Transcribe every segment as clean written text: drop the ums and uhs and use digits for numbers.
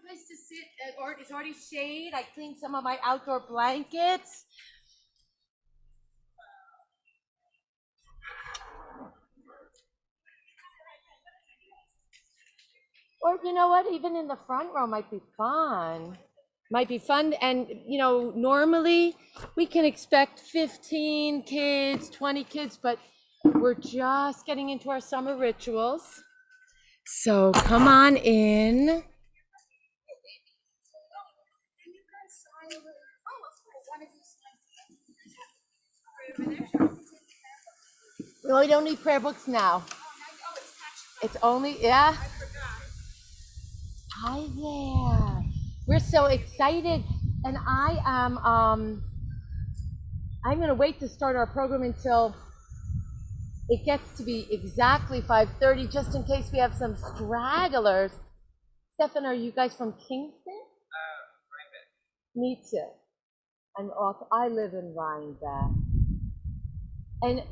place to sit, or it's already shade. I cleaned some of my outdoor blankets. Or you know what? Even in the front row might be fun. Might be fun. And normally we can expect 15 kids, 20 kids, but we're just getting into our summer rituals. So come on in. No, we don't need prayer books now. It's only, yeah. Hi there. We're so excited. And I'm going to wait to start our program until it gets to be exactly 5:30, just in case we have some stragglers. Stefan, are you guys from Kingston? Me too. I live in Rhinebeck. And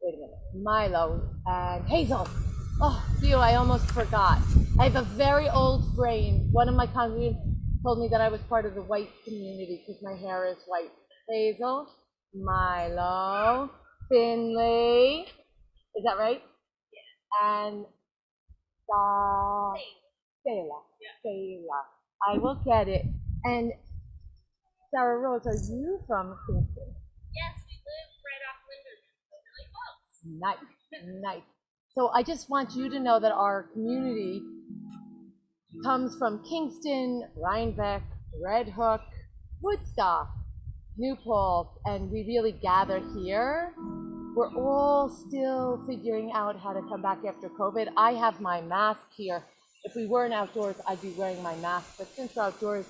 wait a minute, Milo and Hazel. Oh, phew, I almost forgot. I have a very old brain. One of my congregants told me that I was part of the white community because my hair is white. Hazel, Milo, Finley. Is that right? And Sayla. Sayla. I will get it. And Sarah Rose, are you from Kingston? Yes, we live right off Linden, so really close. Nice, nice. So I just want you to know that our community comes from Kingston, Rhinebeck, Red Hook, Woodstock, New Paltz, and we really gather here. We're all still figuring out how to come back after COVID. I have my mask here. If we weren't outdoors, I'd be wearing my mask. But since we're outdoors,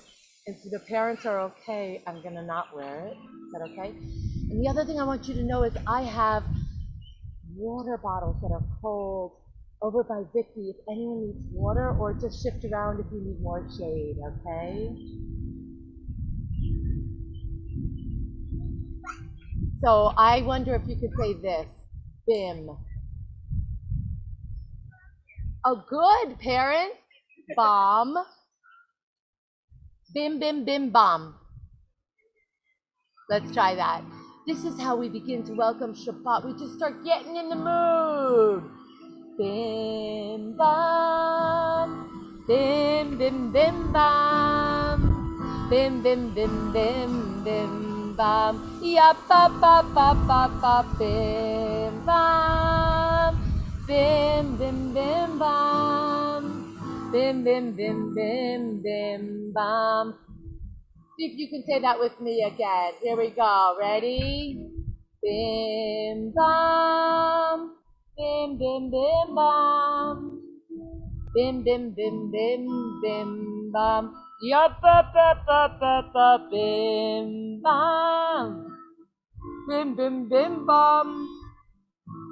and so the parents are okay, I'm gonna not wear it. Is that okay? And the other thing I want you to know is I have water bottles that are cold over by Vicky if anyone needs water, or just shift around if you need more shade, okay? So I wonder if you could say this, BIM. Oh, good, parents. Bomb. Bim, bim, bim, bomb. Let's try that. This is how we begin to welcome Shabbat. We just start getting in the mood. Bim, bam. Bim, bim, bim, bam. Bim, bim, bim, bim, bim, bam. Ya, ba, ba, ba, ba, ba, bim, bam. Bim, bim, bim, bam. Bim, bim, bim, bim, bim, bam. See if you can say that with me again. Here we go. Ready? Bim, bam. Bim, bim, bim, bam. Bim, bim, bim, bim, bim, bam. Ya, ba, ba, ba, ba, ba, bim, bam. Bim, bim, bim, bam.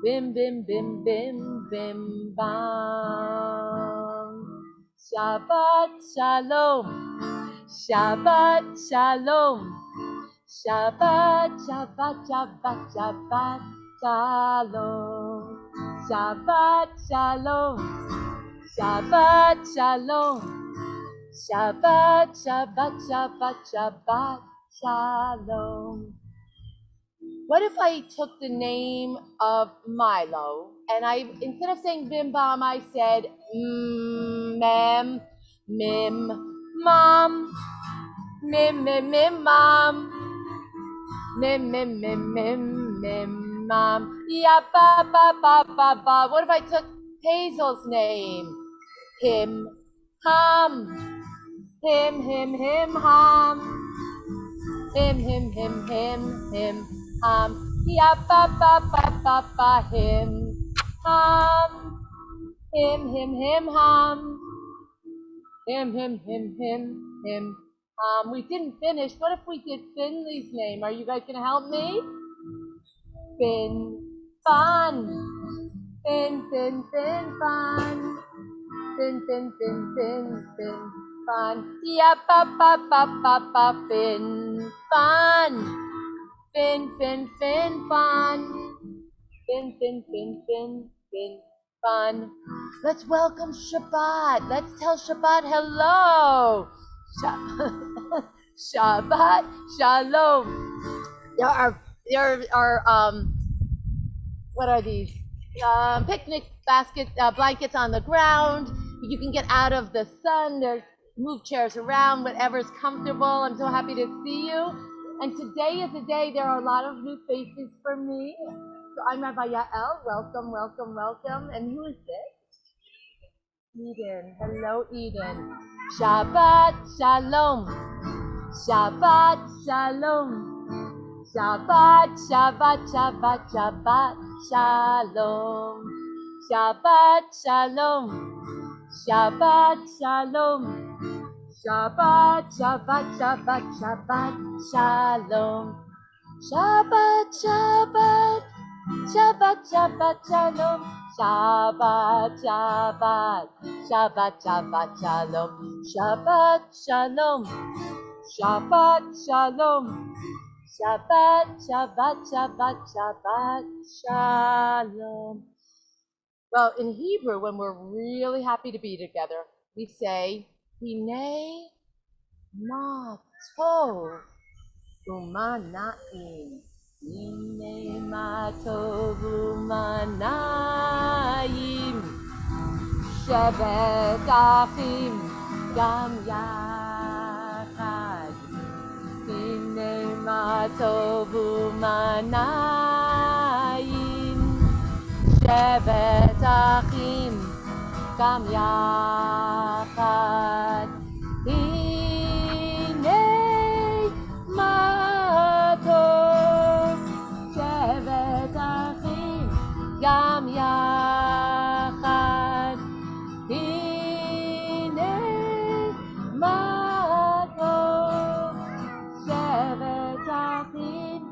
Bim, bim, bim, bim, bim, bam. Shabbat shalom. Shabbat shalom. Shabbat, Shabbat, Shabbat, Shabbat shalom. Shabbat shalom. Shabbat shalom. Shabbat, Shabbat, Shabbat, Shabbat shalom. What if I took the name of Milo and instead of saying bim bam, I said mem, mim, mom, mim, mim, mim, mom, mim, mim, mim, mim, mim, mom, ya, ba, ba, ba, ba, ba. What if I took Hazel's name? Him, hum, him, him, him, hum. Him, him, him, him, him, ya, ba, ba, ba, ba, ba, him, hum, him, him, him, hum, him, him, him, him, him, we didn't finish. What if we did Finley's name? Are you guys gonna help me? Fin, fun, fin, fin, fin, fun, fin, fin, fin, fin, fin. Fun, ya, ba, ba, ba, ba, ba, fin, fun, fin, fin, fin, fun, fin, fin, fin, fin, fin, fun. Let's welcome Shabbat. Let's tell Shabbat hello. Shabbat shalom. There are what are these? Picnic basket blankets on the ground. You can get out of the sun. There's move chairs around, whatever's comfortable. I'm so happy to see you. And today is a day, there are a lot of new faces for me. So I'm Rabbi Yael. Welcome, welcome, welcome. And who is this? Eden. Hello, Eden. Shabbat shalom. Shabbat shalom. Shabbat, Shabbat, Shabbat, Shabbat, Shalom. Shabbat, Shalom. Shabbat, Shalom. Shabbat, Shabbat, Shabbat, Shabbat, Shalom. Shabbat, Shabbat. Shabbat, Shabbat, Shalom. Shabbat, Shabbat. Shabbat, Shabbat, Shalom. Shabbat, Shalom. Shabbat, Shalom. Shabbat, Shabbat, Shabbat, Shabbat, Shalom. Well, in Hebrew, when we're really happy to be together, we say, Hine ma tov u'mana'im. Hine ma tov u'mana'im. Shevet achim gam yachad. Hine ma tov u'mana'im. Shevet achim gam yachad. Hine ma tov. Shevet achim gam yachad. Hine ma tov. Shevet achim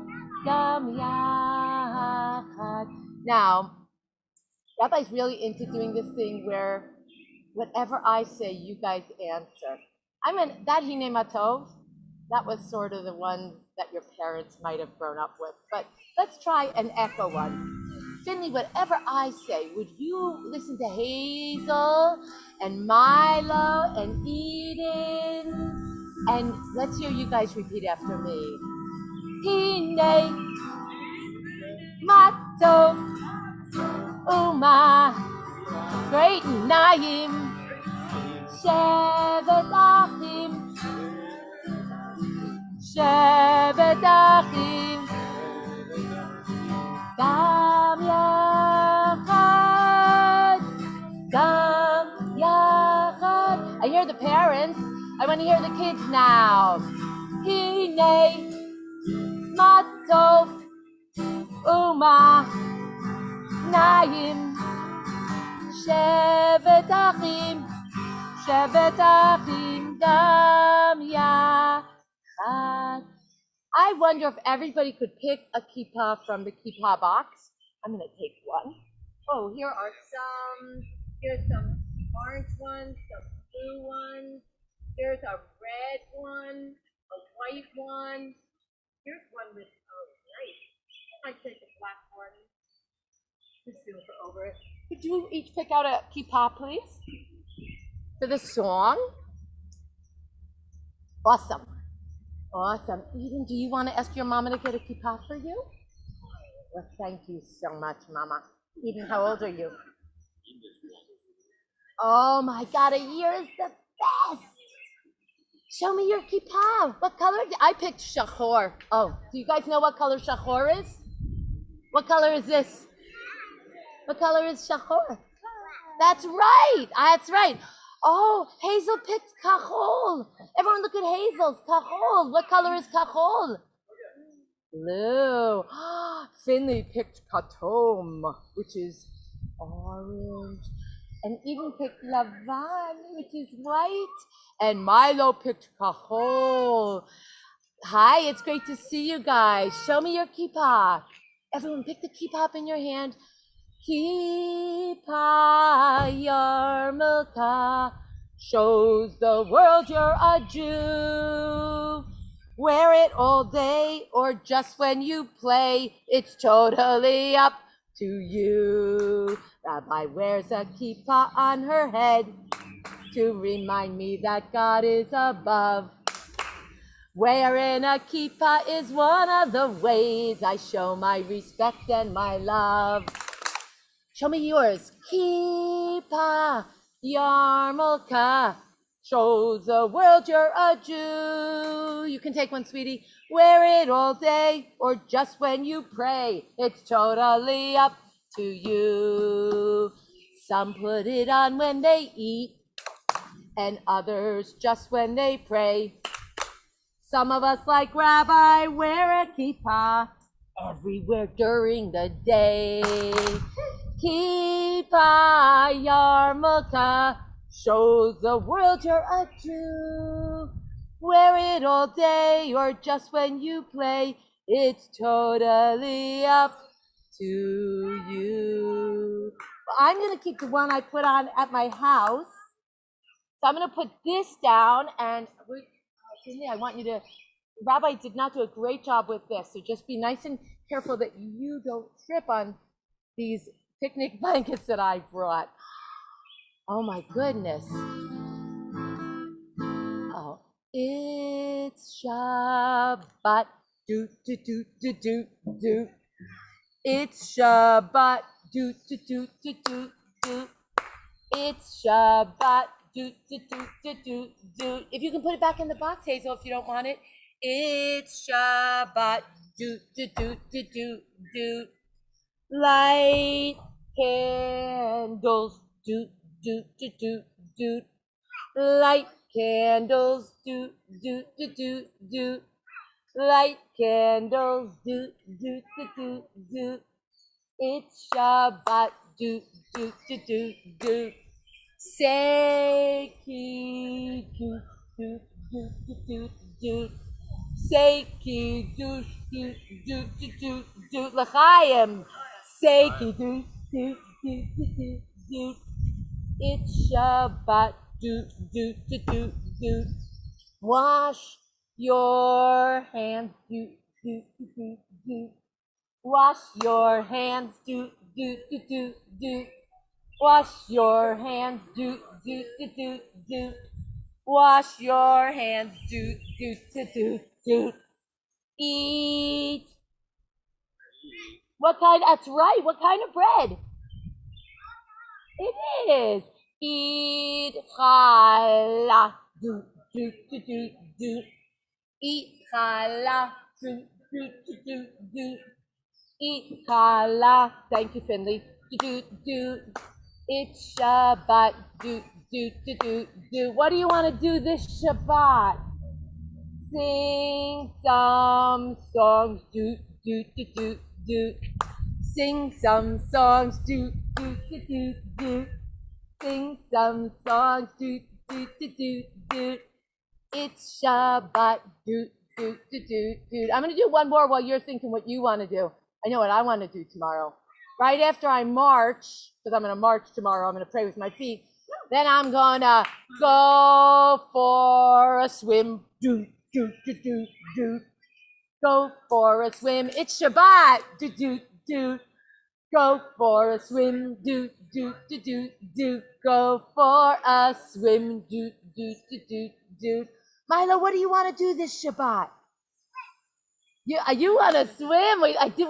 gam yachad. Now, Rabbi's really into doing this thing where whatever I say, you guys answer. That Hine Matov, that was sort of the one that your parents might have grown up with. But let's try an echo one. Finley, whatever I say, would you listen to Hazel and Milo and Eden? And let's hear you guys repeat after me. Hine Matov. Uma, great Naim, Shevet Achim, Shevet Achim, Gam Yachad, Gam Yachad. I hear the parents. I want to hear the kids now. Hine, Matov, Uma, Naim, Shevet Achim, Shevet Achim, Gam Yachad. I wonder if everybody could pick a kippah from the kippah box. I'm going to take one. Oh, here's some orange ones, some blue ones. Here's a red one, a white one. Here's one with, oh, nice. I might take a black one. Over it. Could you each pick out a kippah, please? For the song? Awesome. Awesome. Eden, do you want to ask your mama to get a kippah for you? Well, thank you so much, Mama. Eden, how old are you? Oh my God, a year is the best. Show me your kippah. What color? I picked shachor. Oh, do you guys know what color shachor is? What color is this? What color is shachor? That's right. That's right. Oh, Hazel picked kachol. Everyone look at Hazel's kachol. What color is kachol? Blue. Finley picked katom, which is orange. And Eden picked lavan, which is white. And Milo picked kachol. Hi, it's great to see you guys. Show me your kippah. Everyone pick the kippah up in your hand. Kippah yarmulke shows the world you're a Jew. Wear it all day or just when you play. It's totally up to you. Rabbi wears a kippah on her head to remind me that God is above. Wearing a kippah is one of the ways I show my respect and my love. Show me yours. Kippah, yarmulke, shows the world you're a Jew. You can take one, sweetie. Wear it all day or just when you pray. It's totally up to you. Some put it on when they eat and others just when they pray. Some of us, like Rabbi, wear a kippah everywhere during the day. Kippah, yarmulke, shows the world you're a Jew. Wear it all day or just when you play. It's totally up to you. Well, I'm going to keep the one I put on at my house. So I'm going to put this down, and I want you to, Rabbi did not do a great job with this, so just be nice and careful that you don't trip on these picnic blankets that I brought. Oh my goodness. Oh, it's Shabbat. Do, do, do, do, do, do. It's Shabbat. Do, do, do, do, do, do. It's Shabbat. Do, do, do, do, do, do. If you can put it back in the box, Hazel, if you don't want it. It's Shabbat. Do, do, do, do, do, do. Light candles. Do, do, do, do, do. Light candles. Do, do, do, do, do. Light candles. Do, do, do, do, do. It's Shabbat. Do, do, do, do, do. Say kiddush, do, do, do, do, do. Say kiddush, do, do, do, do, do. L'chaim. Say kiddush, do, do, do, do, do. It's Shabbat, do, do, do, do, do. Wash your hands, do, do, do, do, do. Wash your hands, do, do, do, do, do. Wash your hands, do, do, do, do, do. Wash your hands, do, do, do, do, do. Eat. What kind? That's right. What kind of bread? It is. Eat challah. Do, do, do, do, do. Eat challah. Do, do, do, do, do. Eat challah. Thank you, Finley. Do, do, do. It's Shabbat. Do, do, do, do, do. What do you want to do this Shabbat? Sing some songs. Do, do, do, do, do. Sing some songs. Do, do, do, do, do. Sing some songs. Do, do, do, do, do. It's Shabbat. Do, do, do, do, do. I'm going to do one more while you're thinking what you want to do. I know what I want to do tomorrow. Right after I march, because I'm going to march tomorrow, I'm going to pray with my feet. Then I'm going to go for a swim. Do, do, do, do, do. Go for a swim. It's Shabbat. Do, do, do. Go for a swim. Do, do, do, do, do. Go for a swim. Do, do, do, do, do. Milo, what do you want to do this Shabbat? You want to swim?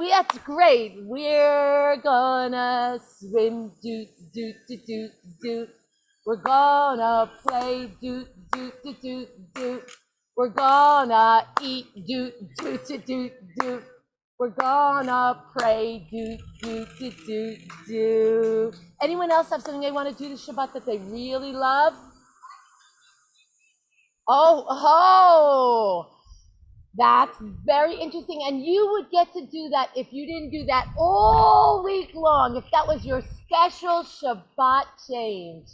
That's great. We're gonna swim. Do, do, do, do, do. We're gonna play. Do, do, do, do, do. We're gonna eat. Do, do, do, do, do. We're gonna pray. Do, do, do, do, do. Anyone else have something they want to do this Shabbat that they really love? Oh. That's very interesting. And you would get to do that if you didn't do that all week long, if that was your special Shabbat change.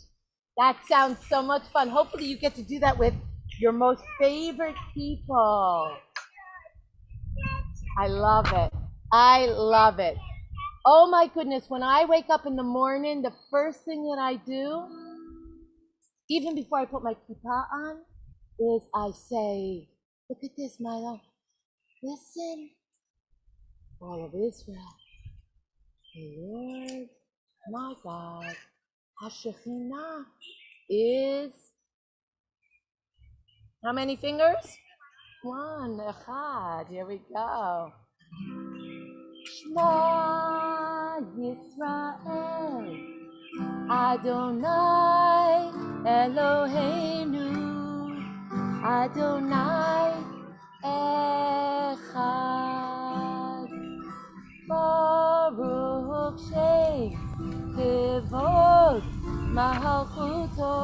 That sounds so much fun. Hopefully you get to do that with your most favorite people. I love it. I love it. Oh my goodness, when I wake up in the morning, the first thing that I do, even before I put my kippah on, is I say, look at this, Milo. Listen, all of Israel, the Lord My God. HaShekhinah is how many fingers? One, echad. Here we go. Shema Yisrael, Adonai Eloheinu, Adonai Echad. Baruch Shem Kevod Malchuto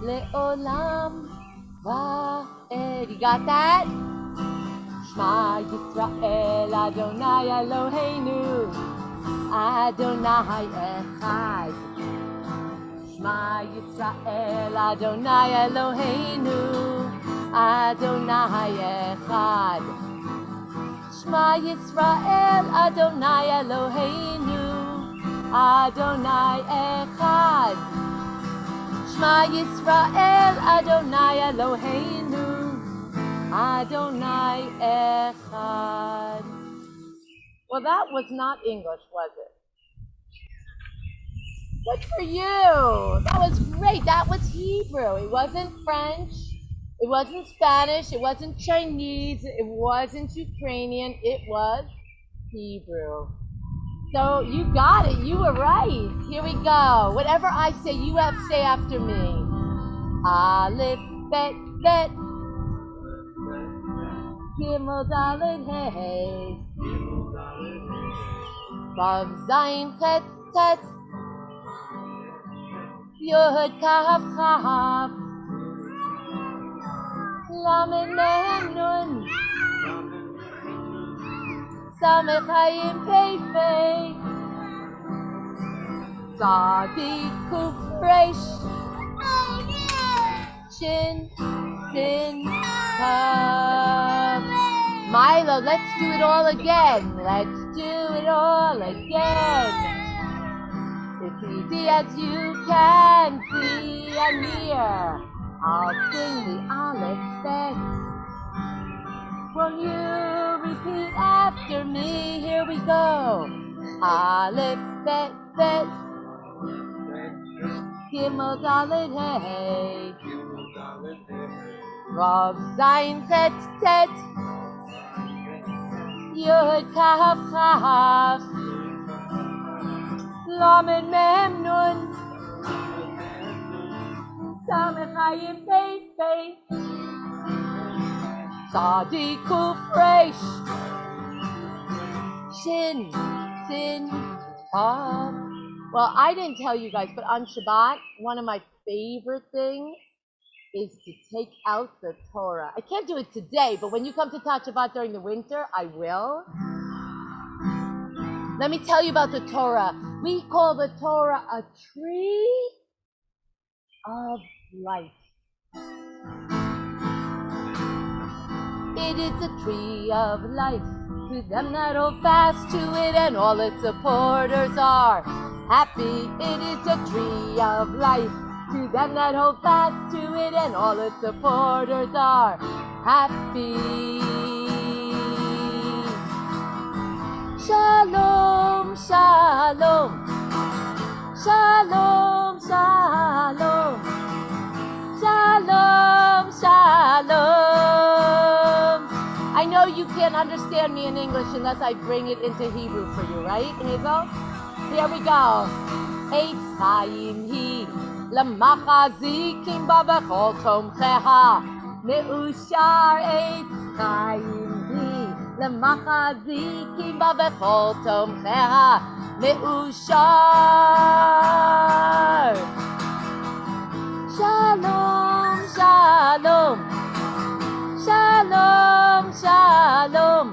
Leolam Va'ed. You got that? Shema Yisrael, Adonai Eloheinu, Adonai Echad. Shema Yisrael, Adonai Eloheinu, Adonai Echad. Shema Yisrael, Adonai Eloheinu, Adonai Echad. Shema Yisrael, Adonai Eloheinu, Adonai Echad. Well, that was not English, was it? Good for you. That was great. That was Hebrew. It wasn't French. It wasn't Spanish. It wasn't Chinese. It wasn't Ukrainian. It was Hebrew. So you got it. You were right. Here we go. Whatever I say, you have to say after me. Aleph, bet, bet. Gimel, Dalet, Hey. Vav, Zayin, Chet, Tet. Yod, Kaf, Chaf. Lamed, Mem, Nun. Samech, Hayim, Pei, Pei. Zadik, Kuf, Resh. Shin, Sin, Tav. Milo, let's do it all again. Let's do it all again. It's easy as you can see and hear. I'll sing the Aleph Bet. Will you repeat after me? Here we go. Aleph Bet Bet. Gimel Dalet Hey. Vav Zayin Tet Tet. Yod Kaf Chaf. Lamed Mem Nun. Samech Hayim Pei Pei. Zadik Kuf Resh. Shin Sin Tav. Well, I didn't tell you guys, but on Shabbat, one of my favorite things is to take out the Torah. I can't do it today, but when you come to Tat Shabbat during the winter, I will. Let me tell you about the Torah. We call the Torah a tree of life. It is a tree of life. To them that hold fast to it, and all its supporters are happy. It is a tree of life. To them that hold fast to it, and all its supporters are happy. Shalom, shalom. Shalom, shalom. Shalom, shalom. I know you can't understand me in English unless I bring it into Hebrew for you, right, Hazel? Here we go. Eitz Chaim hi למחזיקים בה בכל תומכיה. מאושר עץ חיים היא למחזיקים בה בכל תומכיה. מאושר. שלום, שלום. שלום, שלום.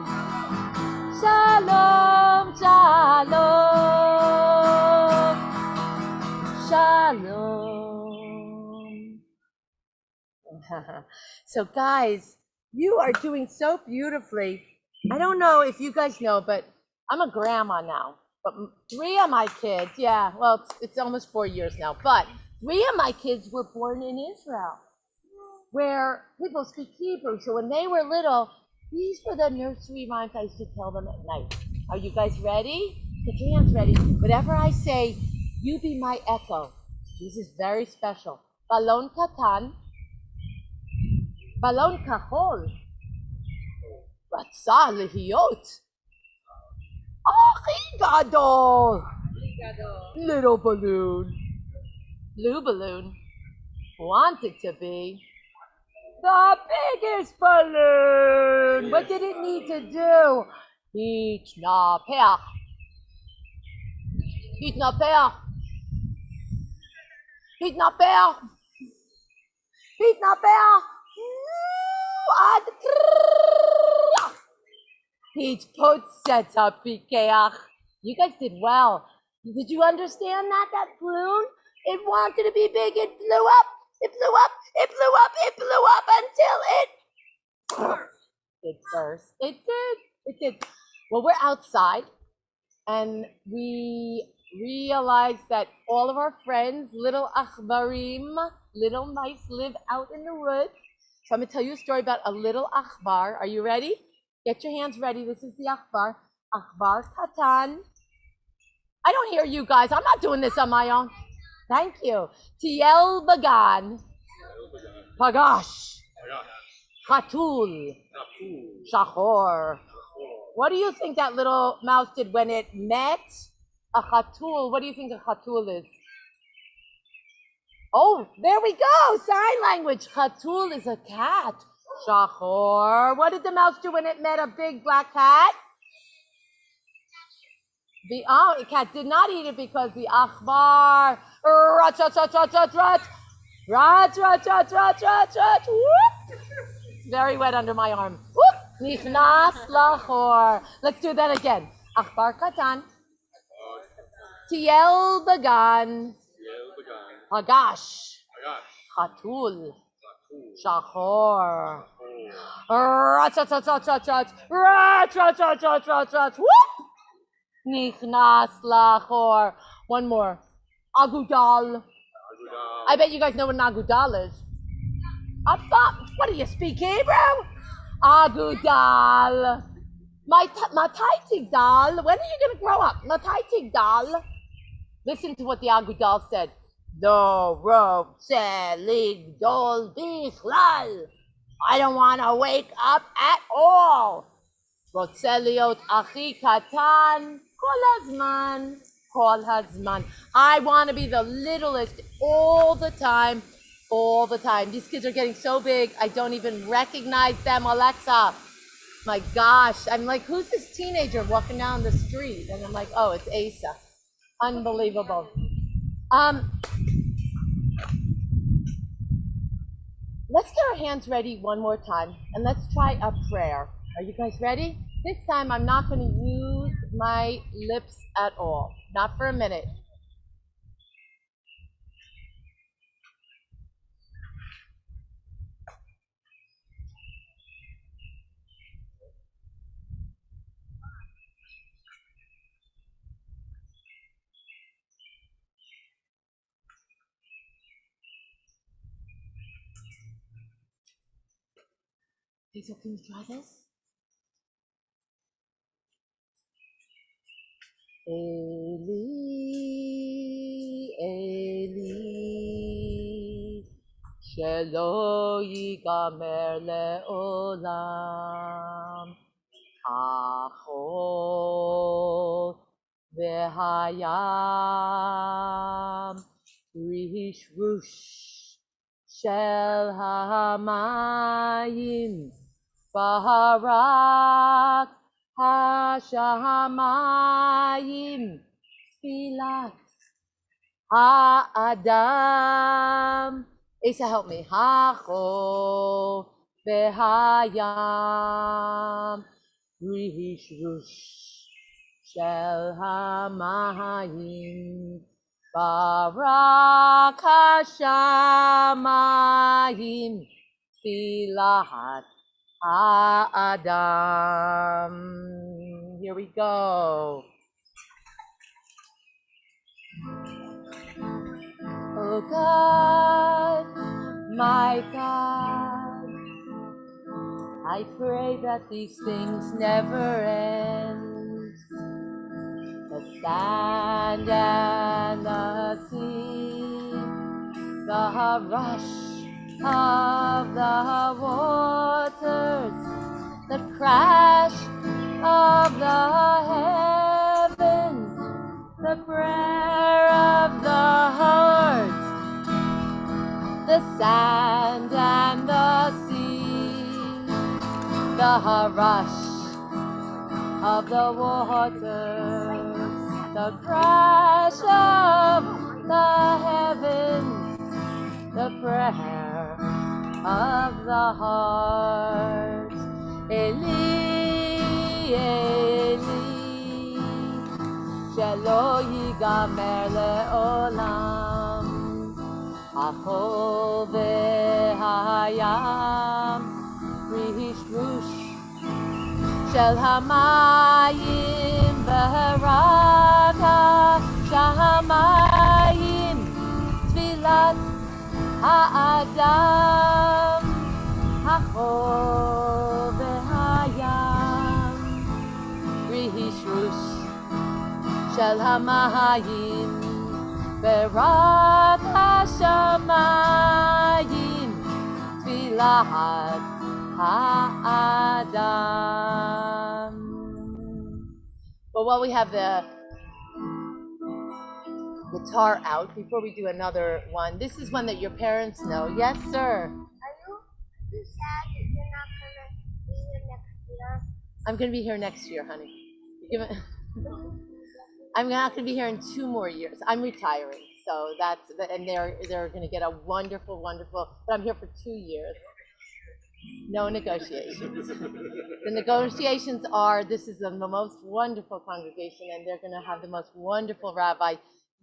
שלום, שלום. Shalom. So guys, you are doing so beautifully. I don't know if you guys know, but I'm a grandma now. But 3 of my kids, yeah, well, it's almost 4 years now, but 3 of my kids were born in Israel, where people speak Hebrew. So when they were little, these were the nursery rhymes I used to tell them at night. Are you guys ready? Get your hands ready. Whatever I say, you be my echo. This is very special. Balon katan, balon kahol, רצה להיות הכי גדול. Little balloon. Blue balloon wanted to be the biggest balloon. What did it need to do? התנפח. התנפח. התנפח. התנפח. עד התפוצץ הפיקח. You guys did well. Did you understand that? That balloon? It wanted to be big. It blew up. It blew up. It blew up. It blew up until it burst. It did. It did. Well, we're outside, and we realized that all of our friends, little achbarim, little mice, live out in the woods. So I'm going to tell you a story about a little achbar. Are you ready? Get your hands ready. This is the achbar. Achbar katan. I don't hear you guys. I'm not doing this on my own. Thank you. Tiel bagan. Pagash. Chatul. Shachor. What do you think that little mouse did when it met a chatul? What do you think a chatul is? Oh, there we go. Sign language. Chatul is a cat. Shachor. What did the mouse do when it met a big black cat? The cat did not eat it because the achbar rat rat rat rat rat rat rat rat rat rat rat rat. Whoop! It's very wet under my arm. Whoop! Nichnas lachor. Let's do that again. Achbar katan. Tiel bagan. Hagash. Chatul. Shachor. Rat rat rat rat rat rat rat rat rat rat rat rat. Whoop! Nichnas lachor. One more. Agudal. I bet you guys know what an agudal is. What do you speak Hebrew? Agudal. Matai tigdal. When are you going to grow up? Matai tigdal. Listen to what the agudal said. Do רוצה לגדול בכלל. I don't want to wake up at all. רוצה להיות הכי קטן. Kol hazman. I want to be the littlest all the time. These kids are getting so big, I don't even recognize them. Alexa, my gosh. I'm like, who's this teenager walking down the street? And I'm like, oh, it's Asa. Unbelievable. Let's get our hands ready one more time, and let's try a prayer. Are you guys ready? This time I'm not going to use my lips at all. Not for a minute. Okay, so can you try this? Eli, Eli, שלא ייגמר לעולם, החול והים, רשרוש של המים, ברק השמיים, תפילת האדם. Asa, help me. החול והים, רשרוש של המים, ברק השמיים, תפילת האדם. Here we go. Oh God, my God, I pray that these things never end, the sand and the sea, the rush of the waters, the crash of the heavens, the prayer of the heart, the sand and the sea, the rush of the waters, the crash of the heavens, the prayer of the heart. Eli, Eli, shelo yigamer le'olam, achol v'hayam, rish rush shel hamayim beraka shamayim tfilat ha'adam hachol v'hayam rish rush shel hamayim beraka shamayim tfilat ha'adam. But while we have the guitar out, before we do another one, this is one that your parents know. Yes, sir. Are you sad that you're not gonna be here next year? I'm going to be here next year, honey. I'm not going to be here in 2 more years. I'm retiring, so that's, and they're going to get a wonderful, but I'm here for 2 years. No negotiations. The negotiations are, this is the most wonderful congregation, and they're going to have the most wonderful rabbi,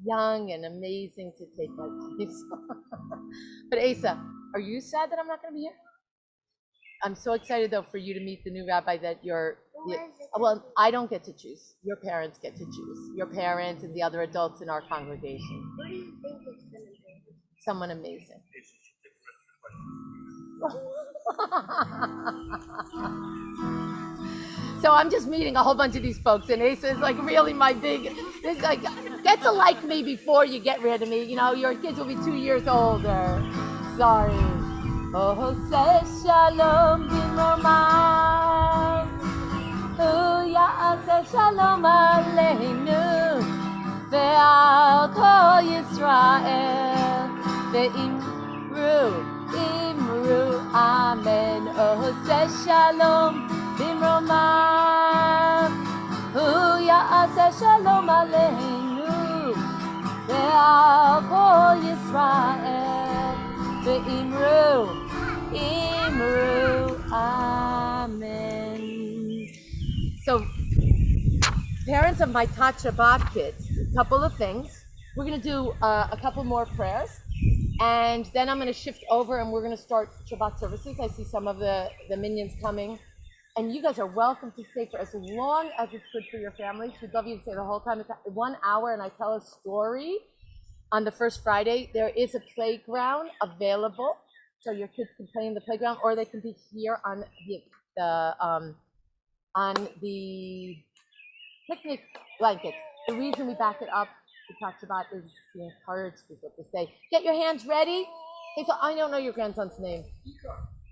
young and amazing to take my place. But Asa, are you sad that I'm not going to be here? I'm so excited though for you to meet the new rabbi that well, I don't get to choose. Your parents get to choose. Your parents and the other adults in our congregation. What do you think it's gonna be? Someone amazing. So I'm just meeting a whole bunch of these folks, and Asa is like really my big, it's like, get to like me before you get rid of me. You know, your kids will be 2 years older. Sorry. Oh, say shalom b'mormam. Oh, ya'aseh shalom aleinu. Ve'al kol Yisrael. Ve'imru. Imru, amen. Oh, say shalom b'mormam. Hu ya'aseh shalom aleinu ve'al kol Yisrael ve'imru, imru, amen. So, parents of my Tat Shabbat kids, a couple of things. We're going to do a couple more prayers. And then I'm going to shift over and we're going to start Shabbat services. I see some of the minions coming. And you guys are welcome to stay for as long as it's good for your family. We'd love you to stay the whole time. It's 1 hour and I tell a story on the first Friday. There is a playground available. So your kids can play in the playground or they can be here on the picnic blankets. The reason we back it up to talk about is to encourage people to stay. Get your hands ready. Hey, so I don't know your grandson's name.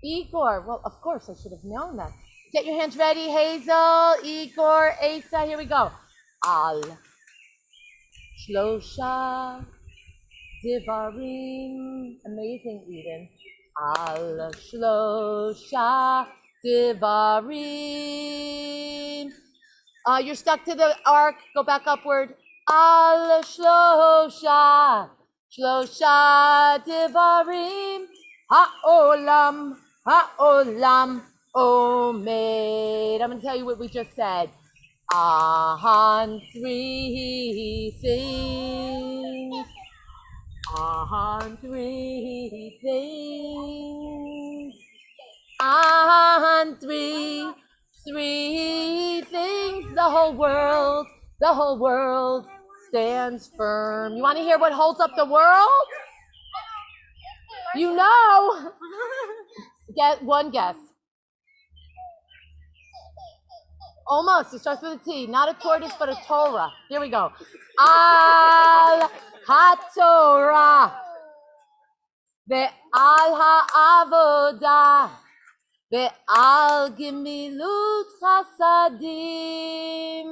Igor. Well, of course, I should have known that. Get your hands ready. Hazel, Igor, Asa. Here we go. Al Shlosha Divarim. Amazing, Eden. Al Shlosha Divarim. You're stuck to the arc. Go back upward. Al Shlosha Divarim Ha'olam Omed. I'm going to tell you what we just said. On 3 things. On 3 things. On three things. The whole world stands firm. You want to hear what holds up the world? You know. Get one guess. Almost. It starts with a T. Not a tortoise, but a Torah. Here we go. Al HaTorah ve'al ha'avodah ve'al gemilut chasadim.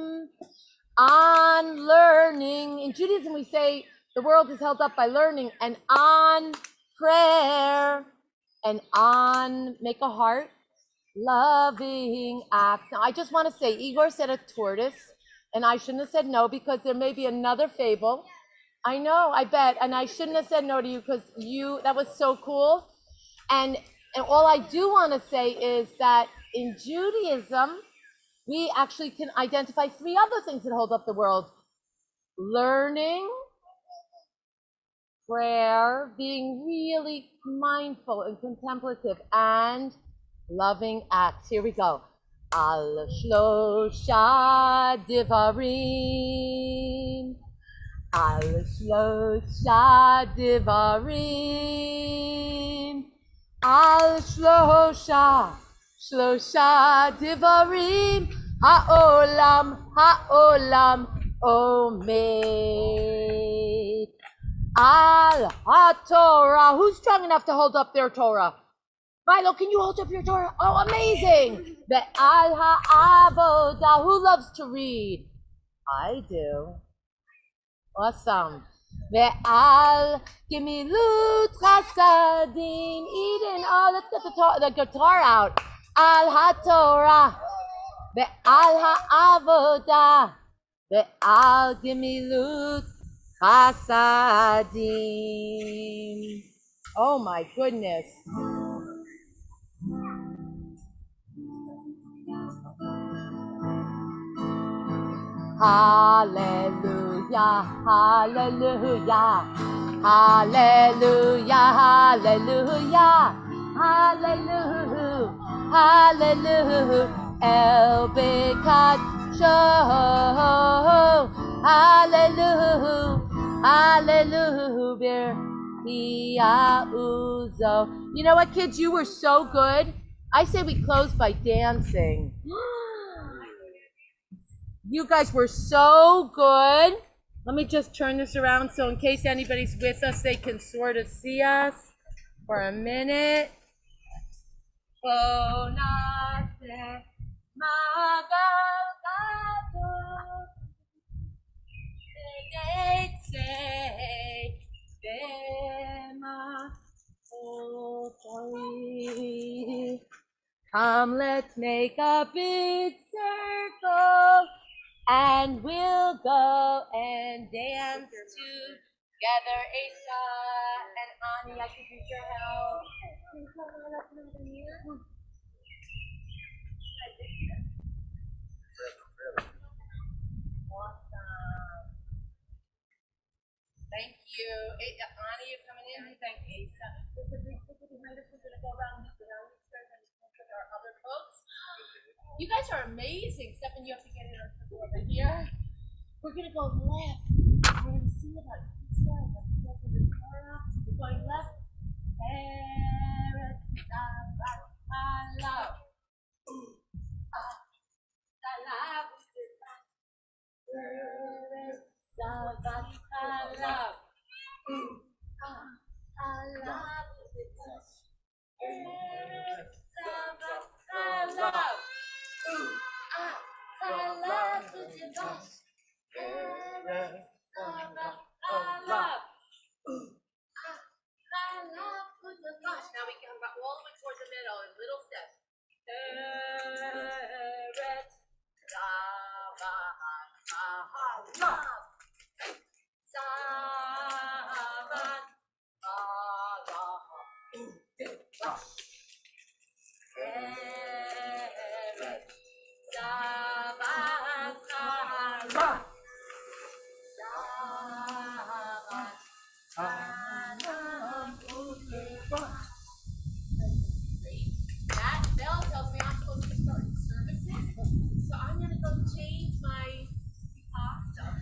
On learning. In Judaism, we say the world is held up by learning, and on prayer, and on make a heart, loving acts. Now, I just want to say, Igor said a tortoise, and I shouldn't have said no because there may be another fable. I know, I bet, and I shouldn't have said no to you because that was so cool. And all I do want to say is that in Judaism, we actually can identify 3 other things that hold up the world: learning, prayer, being really mindful and contemplative, and loving acts. Here we go. Al shlosha divarim. Al shlosha divarim. Al shlosha divarim. Ha'olam omed. Al HaTorah. Who's strong enough to hold up their Torah? Milo, can you hold up your Torah? Oh, amazing. The Al HaAvodah. Who loves to read? I do. Awesome. The Al Gemilut Chasadim. Eden. Oh, let's get the guitar out. Al HaTorah. The Al HaAvodah. The Al Gemilut Chasadim. Oh my goodness. Hallelujah, hallelujah, hallelujah, hallelujah, hallelujah, hallelujah, El Bekat Shoh, hallelujah, hallelujah, Uzo. You know what, kids? You were so good. I say we close by dancing. You guys were so good. Let me just turn this around so in case anybody's with us, they can sort of see us for a minute. Come, let's make a big circle, and we'll go and dance together. Asa and Ani, I could use your help. Can you come on up over here? Awesome. Thank you. Ani, you're coming in. Thank Asa. There's a big circle behind us. We're going to go around and with our other folks. You guys are amazing. Stephan, you have to get in our circle over here. We're going to go left. We're going to sing about Israel. We're going left. Eretz Shabbat Halav. Eretz Shabbat Halav. Halav. Eretz Shabbat Halav. Halav U'Devash. Eretz Shabbat Halav. Halav U'Devash. Now we can go all the way towards the middle in little steps. Eretz Shabbat Halav. Shabbat Halav U'Devash. Eretz Shabbat Halav. Shabbat Halav U'Devash. That bell tells me I'm supposed to start services, so I'm going to go change my stuff.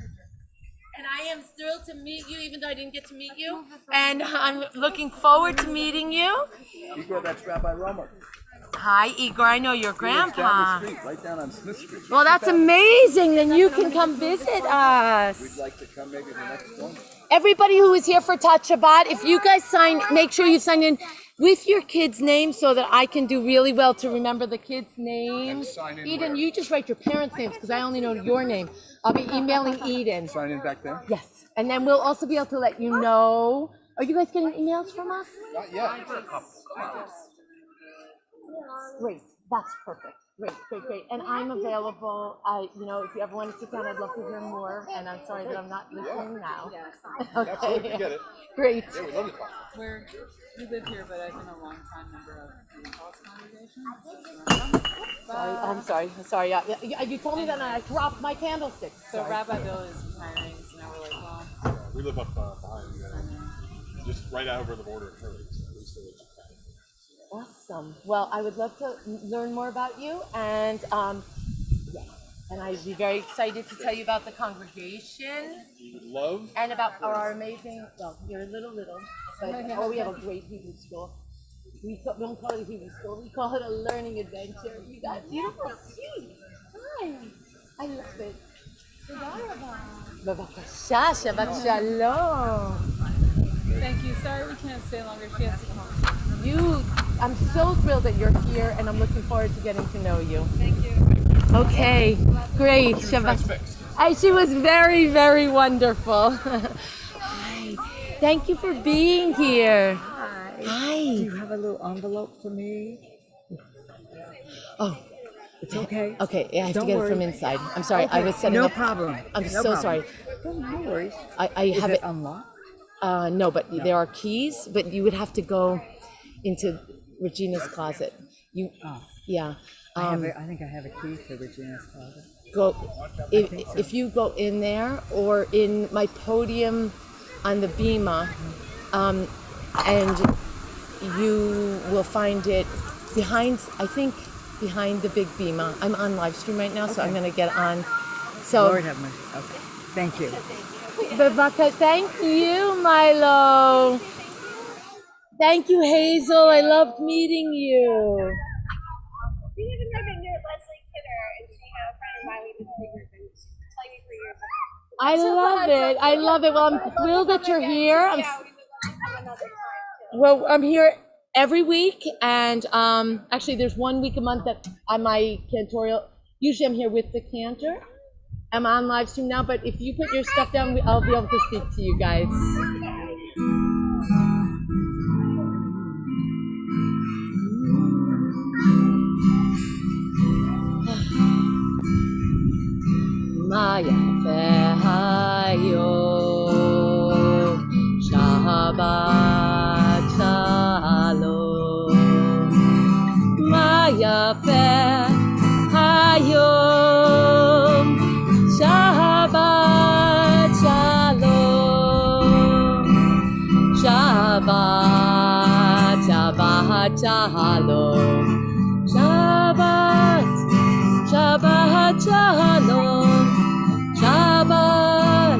And I am thrilled to meet you, even though I didn't get to meet you. And I'm looking forward to meeting you. Igor, that's Rabbi Romer. Hi, Igor. I know your grandpa. Down the street, right down on Smith Street. Well, that's amazing. Then you can come visit us. We'd like to come maybe the next one. Everybody who is here for Tat Shabbat, if you guys make sure you sign in with your kid's name so that I can do really well to remember the kids' names. Sign in Eden, where? you just write your parents' names because I only know your name. I'll be emailing Eden. Sign in back there? Yes. And then we'll also be able to let you know. Are you guys getting emails from us? Not yet. Great. That's perfect. Great. And I'm available. If you ever want to sit down, I'd love to hear more. And I'm sorry that I'm not listening now. Absolutely, get it. Great. Yeah, we'd love to talk. We live here, but I've been a long-time member of the Cross congregation. I'm sorry. Yeah, you told me that and I dropped my candlestick. So Rabbi Bill is retiring, so now we're like, well, We live up behind, just right over the border of Hurley. So at least there is Awesome. Well, I would love to learn more about you, and and I'd be very excited to tell you about the congregation You would love. and about our amazing. Well, you're a little, but we have a great Hebrew school. We don't call it a Hebrew school. We call it a learning adventure. You got beautiful feet. Hi. I love it. בבקשה, Shabbat Shalom. thank you. Sorry we can't stay longer. She has to come. I'm so thrilled that you're here, and I'm looking forward to getting to know you. Thank you. Okay, great. Shabbat. She was very, very wonderful. Hi. Thank you for being here. Hi. Do you have a little envelope for me? Oh, It's okay. okay. I have Don't to get worry. it from inside. I'm sorry. I was setting no up. problem. I'm No so problem. sorry. No worries. I Is have it it. unlocked? No, but there are keys. But you would have to go into Regina's closet. Yeah. I think I have a key to Regina's closet. Go if you go in there or in my podium on the bima, and you will find it behind the big bima. I'm on live stream right now, so I'm going to get on. So Lord have mercy. Okay. Thank you. Thank you, Milo. Thank you, Hazel. I loved meeting you. We live in Redmond near Leslie Kidder, and she had a friend of mine we did figures, and she was telling me for years. I love it. Well, I'm thrilled that you're here. Yeah, we would love to come another time, too. Well, I'm here every week, and actually, there's 1 week a month that on my cantorial. Usually, I'm here with the cantor. I'm on live stream now, but if you put your stuff down, I'll be able to speak to you guys. Maya Fehayo Shabbat Shalom Maya Fehayo Shabbat Shalom Shabbat Shabbat Shalom Shabbat Shabbat Shalom Shabbat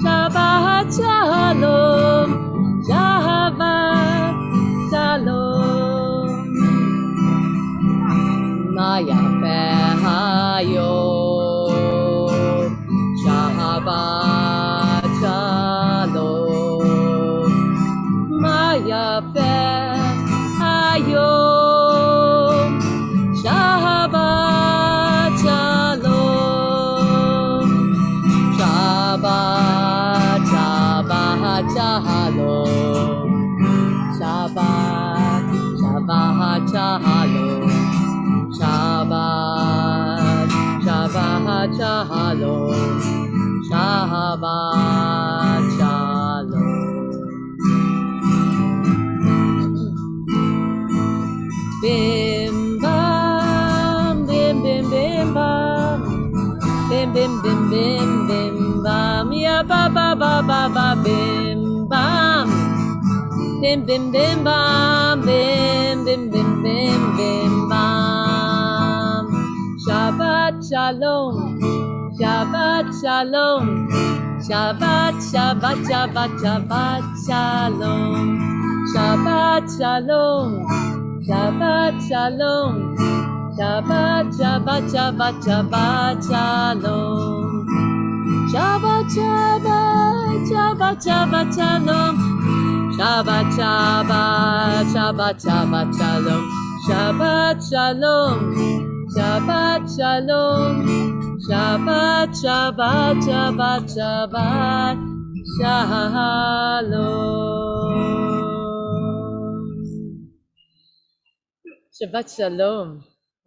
Shabbat Shalom Shabbat Shalom Maya Fehayo Shabbat Shalom Maya Fehayo Shabbat Shalom Shabbat Shabbat Shalom Shabbat Shabbat Shalom Shabbat Shabbat Shalom Shabbat Shalom Bim bam bim bim bim bam bim bim bim bim bim bam ya ba ba ba ba ba bim bam bim bim bim bam bim bim bim bim bim bam Shabbat Shalom Shabbat Shalom Shabbat Shabbat Shabbat Shabbat Shalom Shabbat Shalom Shabbat Shalom. Shabbat, Shabbat, Shabbat, Shabbat Shalom. Shabbat, Shabbat, Shabbat, Shabbat Shalom. Shabbat, Shabbat, Shabbat, Shabbat Shalom. Shabbat Shalom. Shabbat Shalom. Shabbat, Shabbat, Shabbat, Shabbat Shalom. Shabbat Shalom.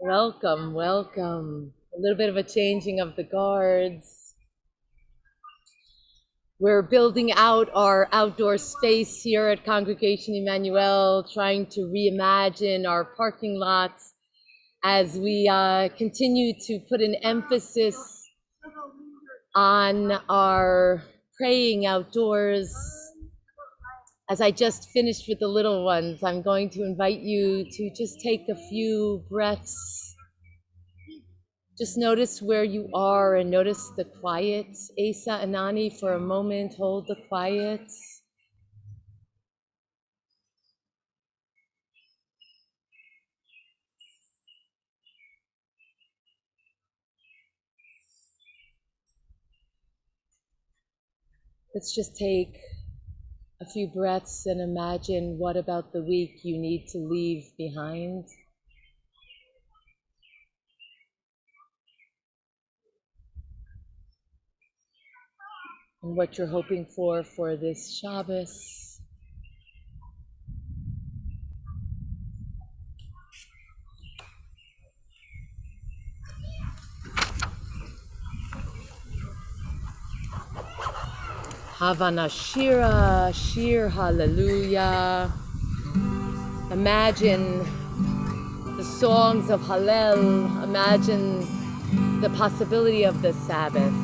Welcome, welcome. A little bit of a changing of the guards. We're building out our outdoor space here at Congregation Emmanuel, trying to reimagine our parking lots as we continue to put an emphasis on our praying outdoors. As I just finished with the little ones, I'm going to invite you to just take a few breaths. Just notice where you are and notice the quiet. Asa and Ani, for a moment, hold the quiet. Let's just take a few breaths and imagine what about the week you need to leave behind. And what you're hoping for this Shabbos. Havana Shira, Shir Hallelujah. Imagine the songs of Hallel. Imagine the possibility of the Sabbath.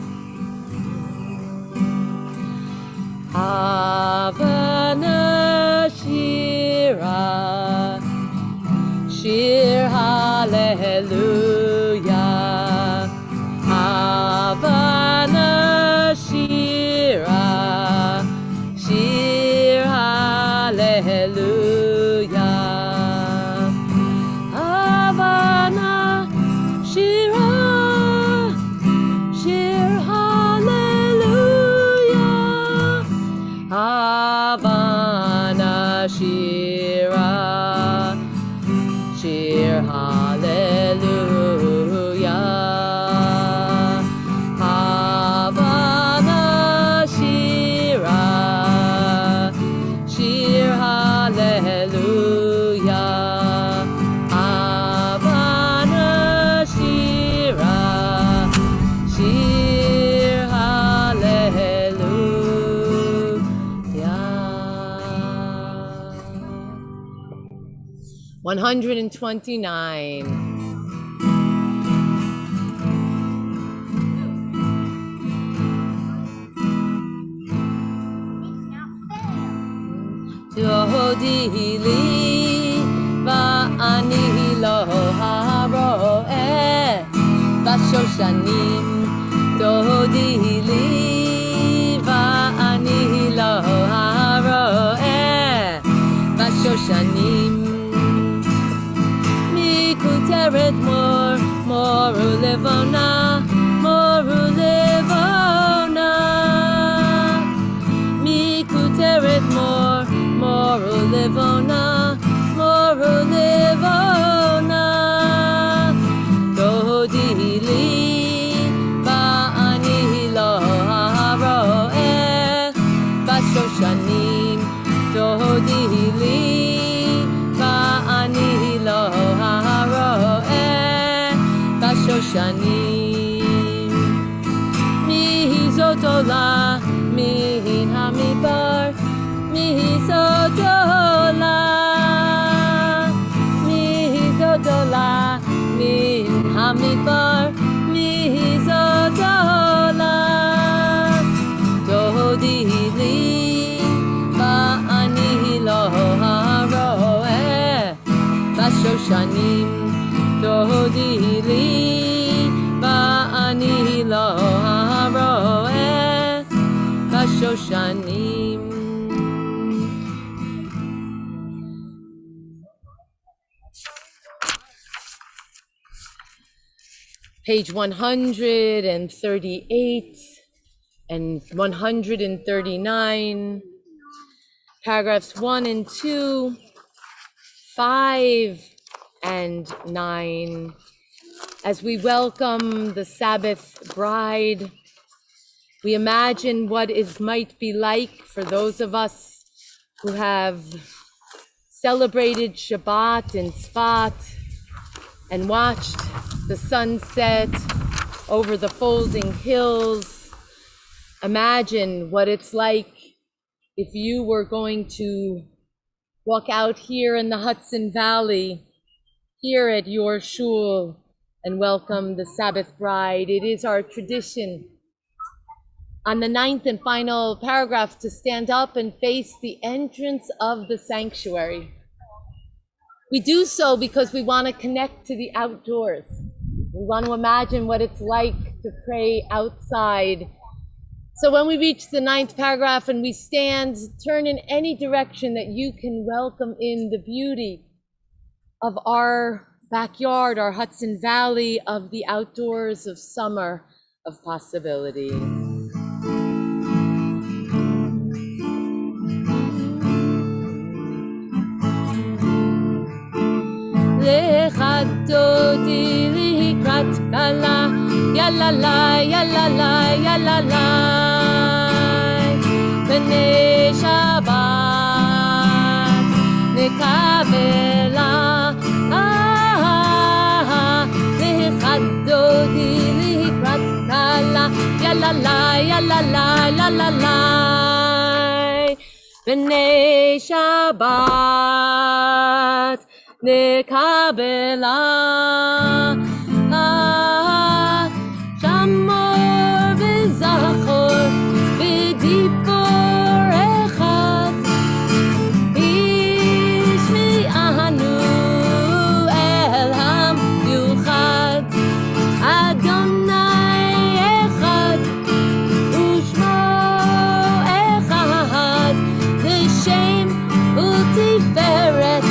Havana Shira, Shir Hallelujah. Havana Shira, Shir Hallelujah. Havana Shira, Shir Hallelujah. Havana Shira, Shir Hallelujah. Havana Shira, Shir Hallelujah. Havana Shira, Shir Hallelujah. 129. תודי לי ואני לא הרואה בשושנים. תודי לי ואני לא הרואה בשושנים. מכותרת מור, מור ולבונה, מור ולבונה. מכותרת מור, מור ולבונה, מור ולבונה. תודי לי ואני לא הרואה בשושנים. תודי לי ואני לא הרואה בשושנים. מי זאת עולה מן המדבר, מי זאת עולה, מי זאת עולה מן המדבר, מי זאת עולה. תודי לי ואני לא הרואה בשושנים. תודי לי ואני לא הרואה בשושנים. page 138 and 139, paragraphs 1 and 2, 5 and 9, as we welcome the Sabbath bride. We imagine what it might be like for those of us who have celebrated Shabbat in Tzfat and watched the sunset over the folding hills. Imagine what it's like if you were going to walk out here in the Hudson Valley, here at your shul, and welcome the Sabbath bride. It is our tradition on the 9th and final paragraph to stand up and face the entrance of the sanctuary. We do so because we want to connect to the outdoors. We want to imagine what it's like to pray outside. So when we reach the 9th paragraph and we stand, turn in any direction that you can welcome in the beauty of our backyard, our Hudson Valley, of the outdoors, of summer, of possibility. Lechadodi likrat kala, yalalai, yalalai, yalalai. B'nei Shabbat nekavela, lechadodi likrat kala, yalalai, yalalai, yalalai. B'nei Shabbat nekabela, shamor v'zachor v'dibor echad, ishmi'anu el ham-yuchad, Adonai echad u'shmo echad, l'shem u'tiferet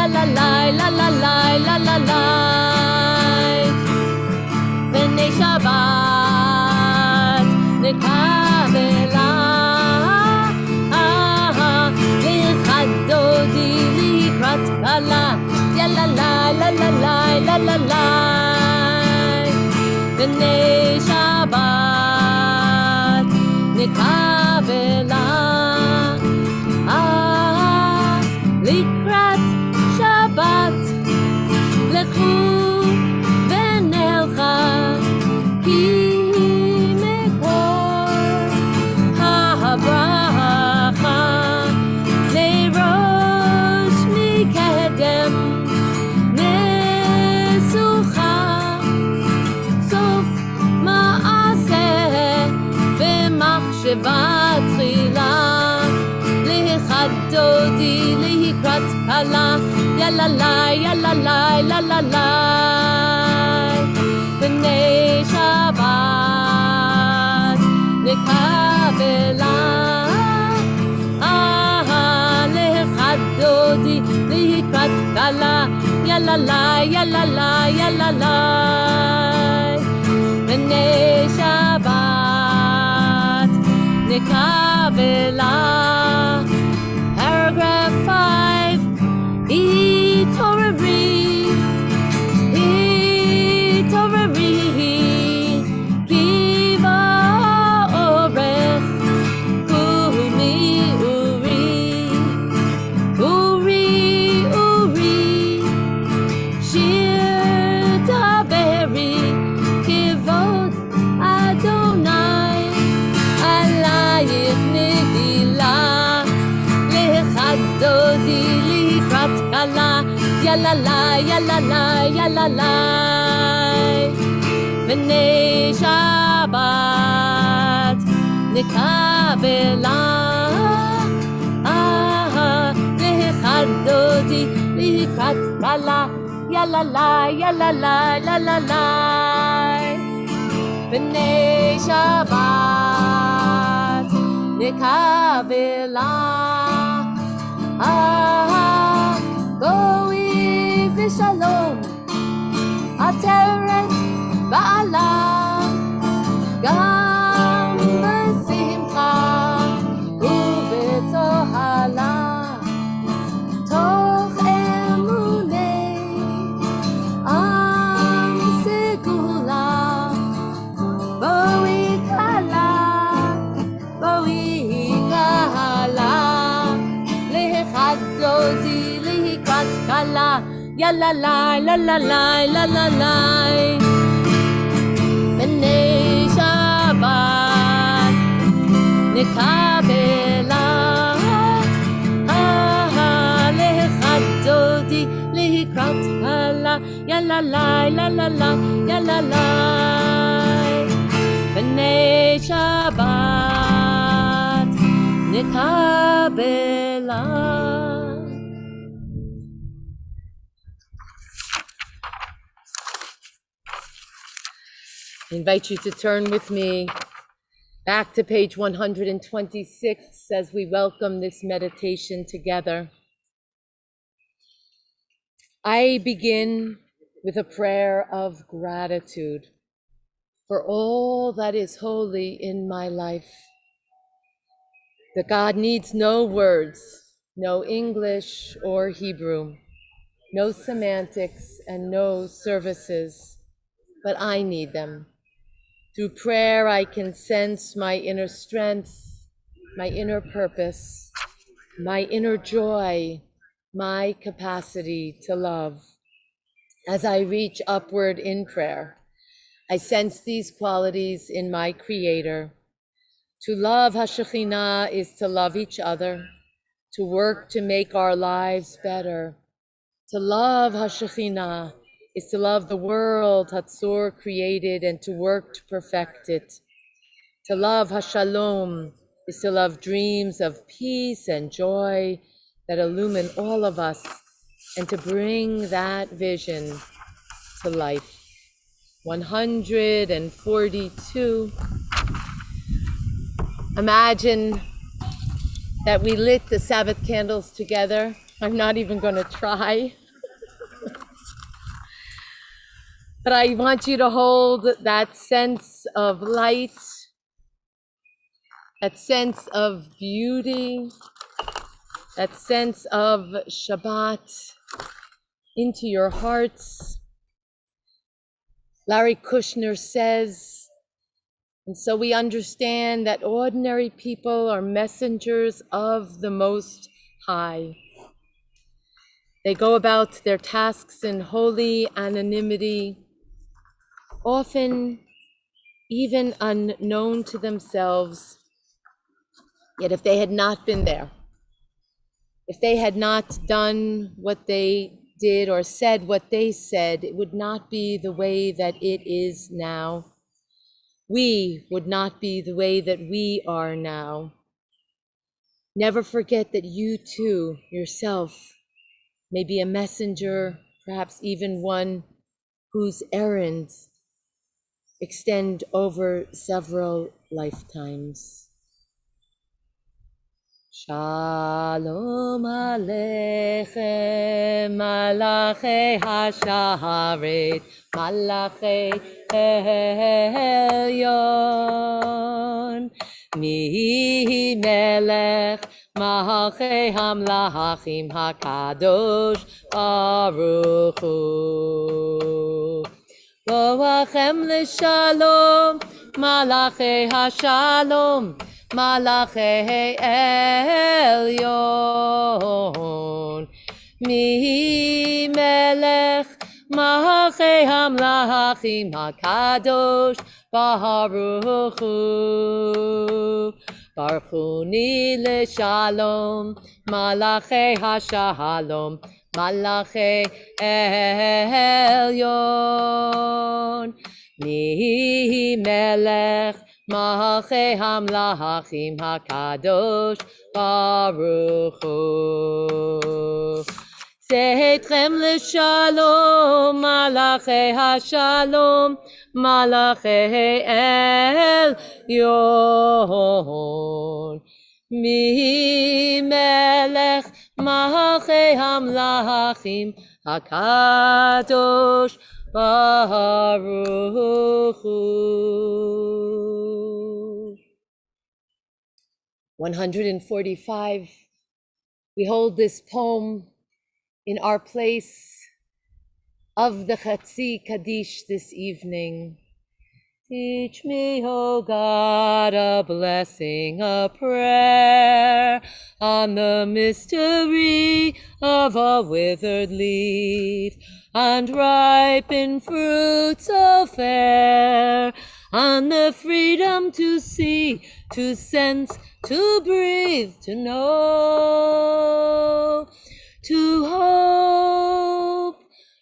la la la la la la. B'nei Shabbat nekavela, lechadodi likrat kala, ya la la la la la la la la. B'nei Shabbat nekavela, likrat Shabbat, lechu v'nelcha, ki mekor ha'bracha, leirosh mikedem nesucha, sof ma'aseh v'machsheva tchila, lechadodi likrat kala, ya la la ya la la la la la. B'nei Shabbat nekavela, lechadodi likrat kala, ya la la ya la la ya la la. B'nei Shabbat nekavela. Paragraph 5. Hitorari, kiva orech, umi uri, shir taberi, kivod Adonai, alayich nigila, lechadodi likrat kala, ya la la ya la la ya la la. B'nei Shabbat nekavela, lechadodi likrat kala, ya la la ya la la la la la. B'nei Shabbat nekavela, לשלום, עטרת בעלה, גם בשמחה ובצוהלה, תוך אמוני עם סגולה, בואי קלה, בואי קלה, להיכת דודי, להיכת קלה, יאללה לי, לה לה לי, לה לה לי. בני שבת נקבלה, להיכת דודי, להיכת קלה, יאללה לי, לה לה לי, יאללה לי. בני שבת נקבלה. I invite you to turn with me back to page 126 as we welcome this meditation together. I begin with a prayer of gratitude for all that is holy in my life. That God needs no words, no English or Hebrew, no semantics and no services, but I need them. Through prayer, I can sense my inner strength, my inner purpose, my inner joy, my capacity to love. As I reach upward in prayer, I sense these qualities in my Creator. To love HaShekhinah is to love each other, to work to make our lives better. To love HaShekhinah is to love the world Hatzor created and to work to perfect it. To love HaShalom is to love dreams of peace and joy that illumine all of us and to bring that vision to life. 142. Imagine that we lit the Sabbath candles together. I'm not even going to try. But I want you to hold that sense of light, that sense of beauty, that sense of Shabbat into your hearts. Larry Kushner says, and so we understand that ordinary people are messengers of the Most High. They go about their tasks in holy anonymity, often even unknown to themselves. Yet if they had not been there, if they had not done what they did or said what they said, it would not be the way that it is now. We would not be the way that we are now. Never forget that you too, yourself, may be a messenger, perhaps even one whose errands extend over several lifetimes. Shalom Aleichem, Malachei HaSharet, Malachei Elyon, Mi Melech, Malachei Hamlachim HaKadosh Baruch Hu. Boachem l'shalom, Malachei HaShalom, Malachei Elyon. Mi Melech, Malachei Hamlachim HaKadosh Baruch Hu. Baruchuni l'shalom, Malachei HaShalom, Malachei Elyon. Mi Melech, Malachei Hamlachim HaKadosh Baruch Hu. Seitchem l'shalom, Malachei HaShalom, Malachei Elyon. Mi Melech, Malchei Hamlachim HaKadosh Baruch Hu. 145. We hold this poem in our place of the Chatzi Kaddish this evening. Teach me, O God, a blessing, a prayer on the mystery of a withered leaf, and ripen fruits so fair, on the freedom to see, to sense, to breathe, to know, to hope,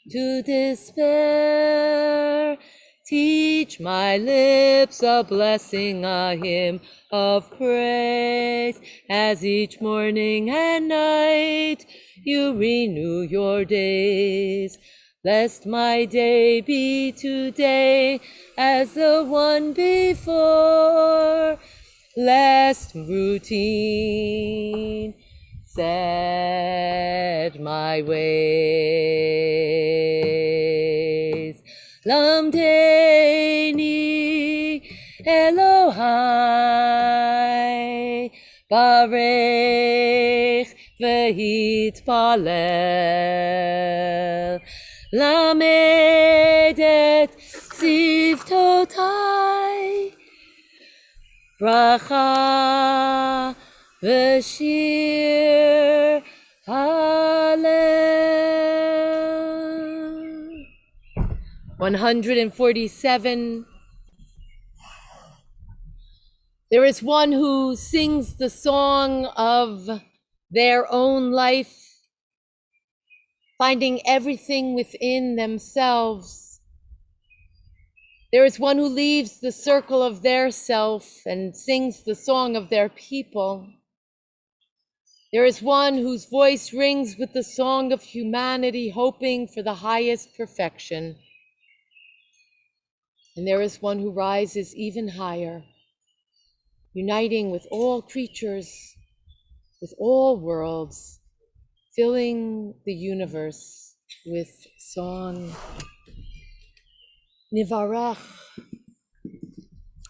to despair. Teach my lips a blessing, a hymn of praise, as each morning and night you renew your days. Lest my day be today as the one before, lest routine set my ways. Lamdeni Elohai Barech v'hitpalel Lamed et tzivtotai Bracha v'shir Hallel. 147. There is one who sings the song of their own life, finding everything within themselves. There is one who leaves the circle of their self and sings the song of their people. There is one whose voice rings with the song of humanity, hoping for the highest perfection. And there is one who rises even higher, uniting with all creatures, with all worlds, filling the universe with song. Nivarach,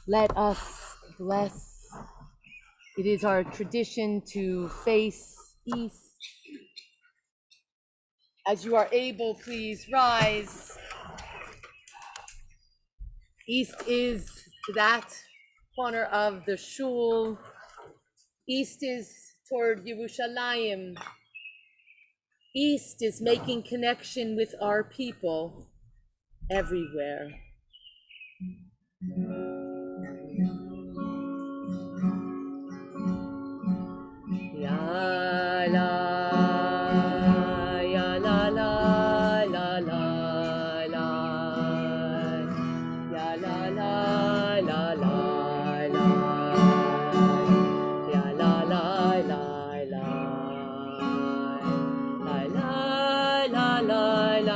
let us bless. It is our tradition to face east. As you are able, please rise. East is to that corner of the shul. East is toward Yerushalayim. East is making connection with our people everywhere. Ya la, ya la la, la la la, ya la la, la la la, ya la la la la, la la la la,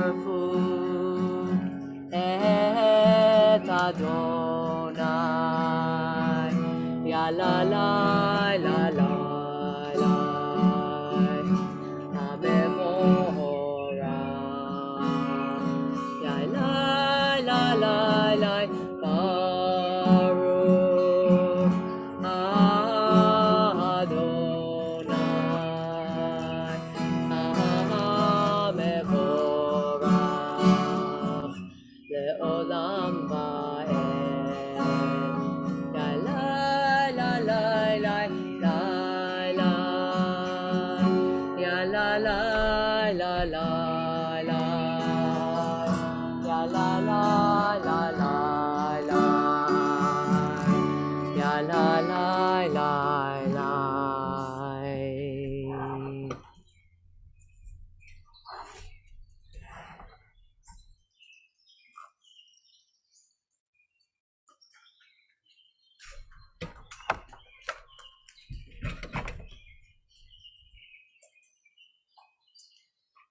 Baruch et Adonai, ya la la la la la, Hamevorach, ya la la la la, Baruch Adonai, Hamevorach le'olam va'ed. La la la la la la la, ya la la la la la, ya la la la la la, ya la la la la.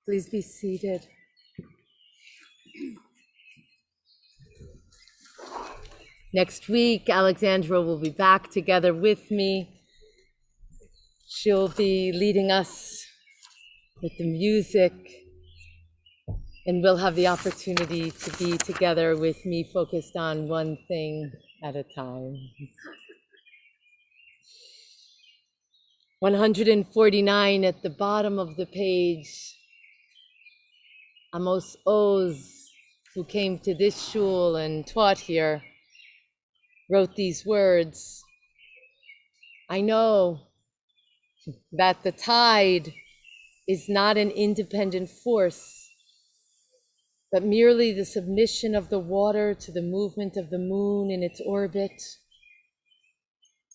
Please be seated. Next week, Alexandra will be back together with me. She'll be leading us with the music, and we'll have the opportunity to be together with me focused on one thing at a time. 149 at the bottom of the page. Amos Oz, who came to this shul and taught here, wrote these words. I know that the tide is not an independent force, but merely the submission of the water to the movement of the moon in its orbit.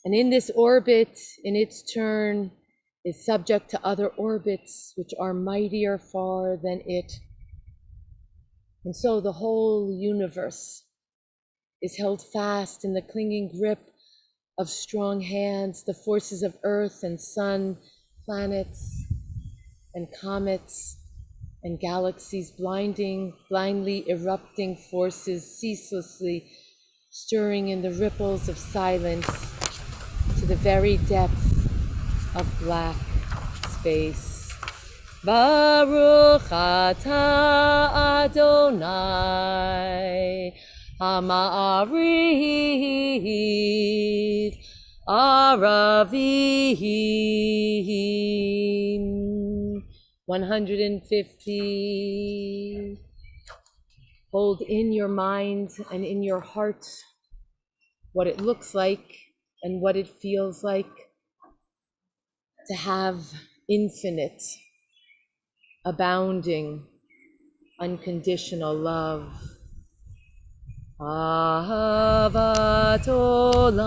And in this orbit, in its turn, is subject to other orbits which are mightier far than it. And so the whole universe is held fast in the clinging grip of strong hands, the forces of earth and sun, planets and comets and galaxies, blindly erupting forces, ceaselessly stirring in the ripples of silence to the very depth of black space. Baruch atah Adonai Ha'ma'ariv Aravim. 150. Hold in your mind and in your heart what it looks like and what it feels like to have infinite, abounding, unconditional love. Ahavat olam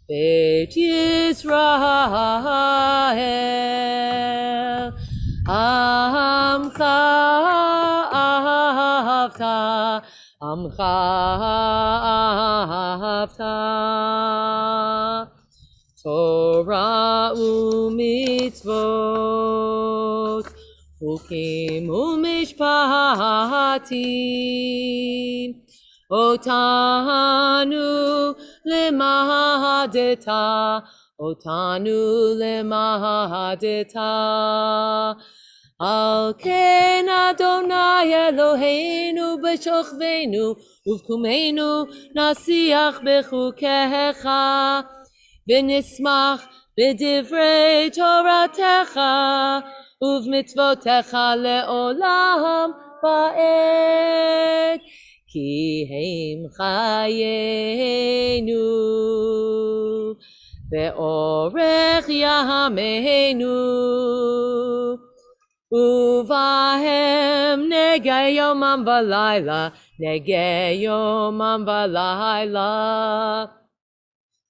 Beit Yisrael Amcha ahavta Amcha ahavta Torah u'mitzvot Hukim u'mishpatim Otanu lemahadeta Al ken Adonai Eloheinu b'shochveinu uv'kumeinu nasiach b'chukecha v'nismach b'divrei Toratecha uv'mitzvotecha le'olam va'ed ki heim chayenu ve'orech yameinu uvahem negei yomam v'layla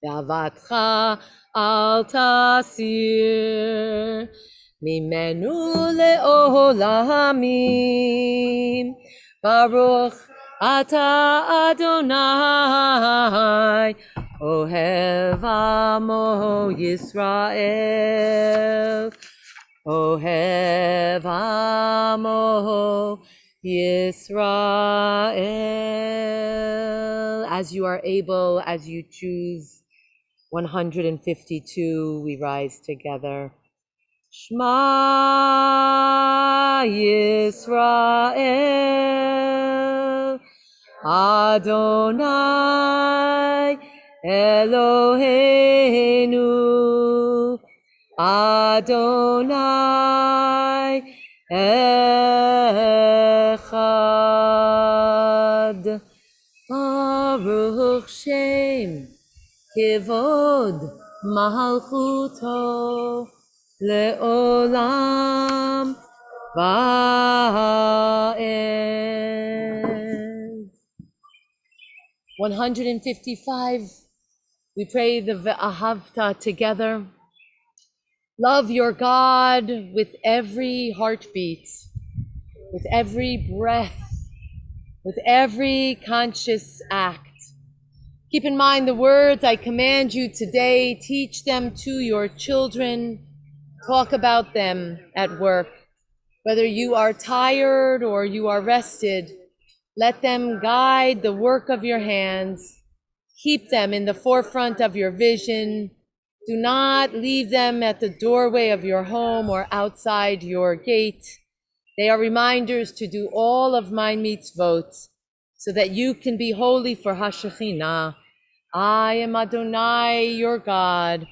Davatcha al tasir mimenu le'olamim Baruch atah Adonai Ohev amo Yisrael Ohev amo Yisrael. As you are able, as you choose. 152, we rise together. Shema Yisrael Adonai Eloheinu Adonai Echad Baruch Shem Kivod Malchuto Le'olam Va'ed. 155, we pray the Ve'ahavta together. Love your God with every heartbeat, with every breath, with every conscious act. Keep in mind the words I command you today. Teach them to your children. Talk about them at work. Whether you are tired or you are rested, let them guide the work of your hands. Keep them in the forefront of your vision. Do not leave them at the doorway of your home or outside your gate. They are reminders to do all of my mitzvot so that you can be holy for HaShekhinah. I am Adonai, your God.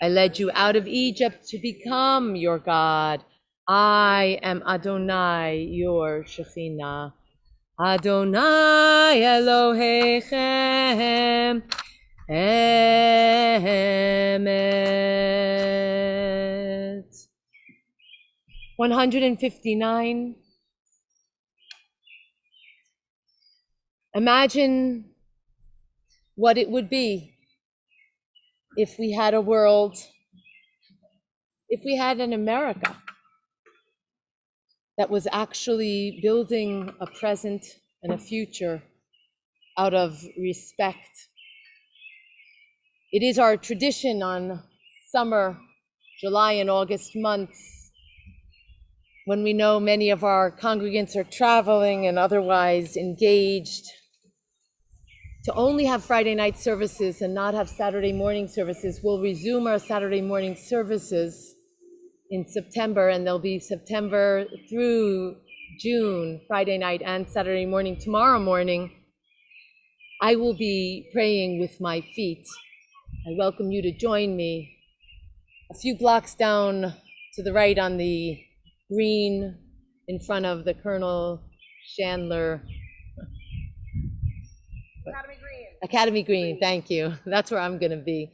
I led you out of Egypt to become your God. I am Adonai, your Shekhinah. Adonai Elohechem Emet. 159. Imagine what it would be if we had a world, if we had an America that was actually building a present and a future out of respect. It is our tradition on summer, July and August months, when we know many of our congregants are traveling and otherwise engaged, to only have Friday night services and not have Saturday morning services. We'll resume our Saturday morning services in September, and they'll be September through June, Friday night and Saturday morning. Tomorrow morning, I will be praying with my feet. I welcome you to join me a few blocks down to the right on the green in front of the Colonel Chandler. Academy Green, thank you. That's where I'm gonna be.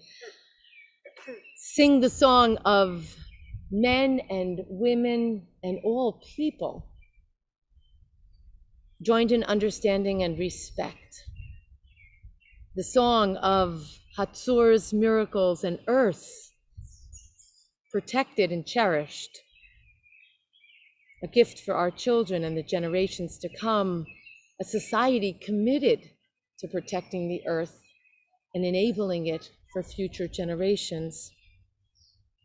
Sing the song of men and women and all people joined in understanding and respect. The song of Hatzor's miracles and earth protected and cherished. A gift for our children and the generations to come, a society committed to protecting the earth and enabling it for future generations.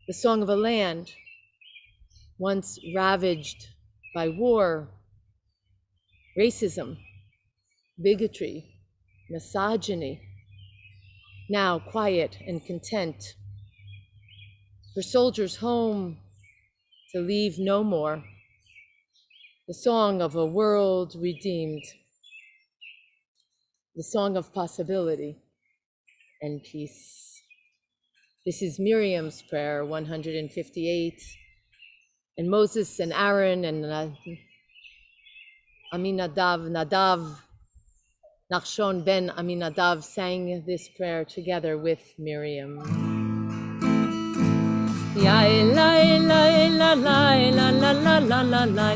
The song of a land once ravaged by war, racism, bigotry, misogyny, now quiet and content. For soldiers home to leave no more. The song of a world redeemed. The song of possibility and peace. This is Miriam's prayer, 158. And Moses and Aaron and Nadav, Nachshon ben Aminadav sang this prayer together with Miriam. Ya la la la la la la la la la la.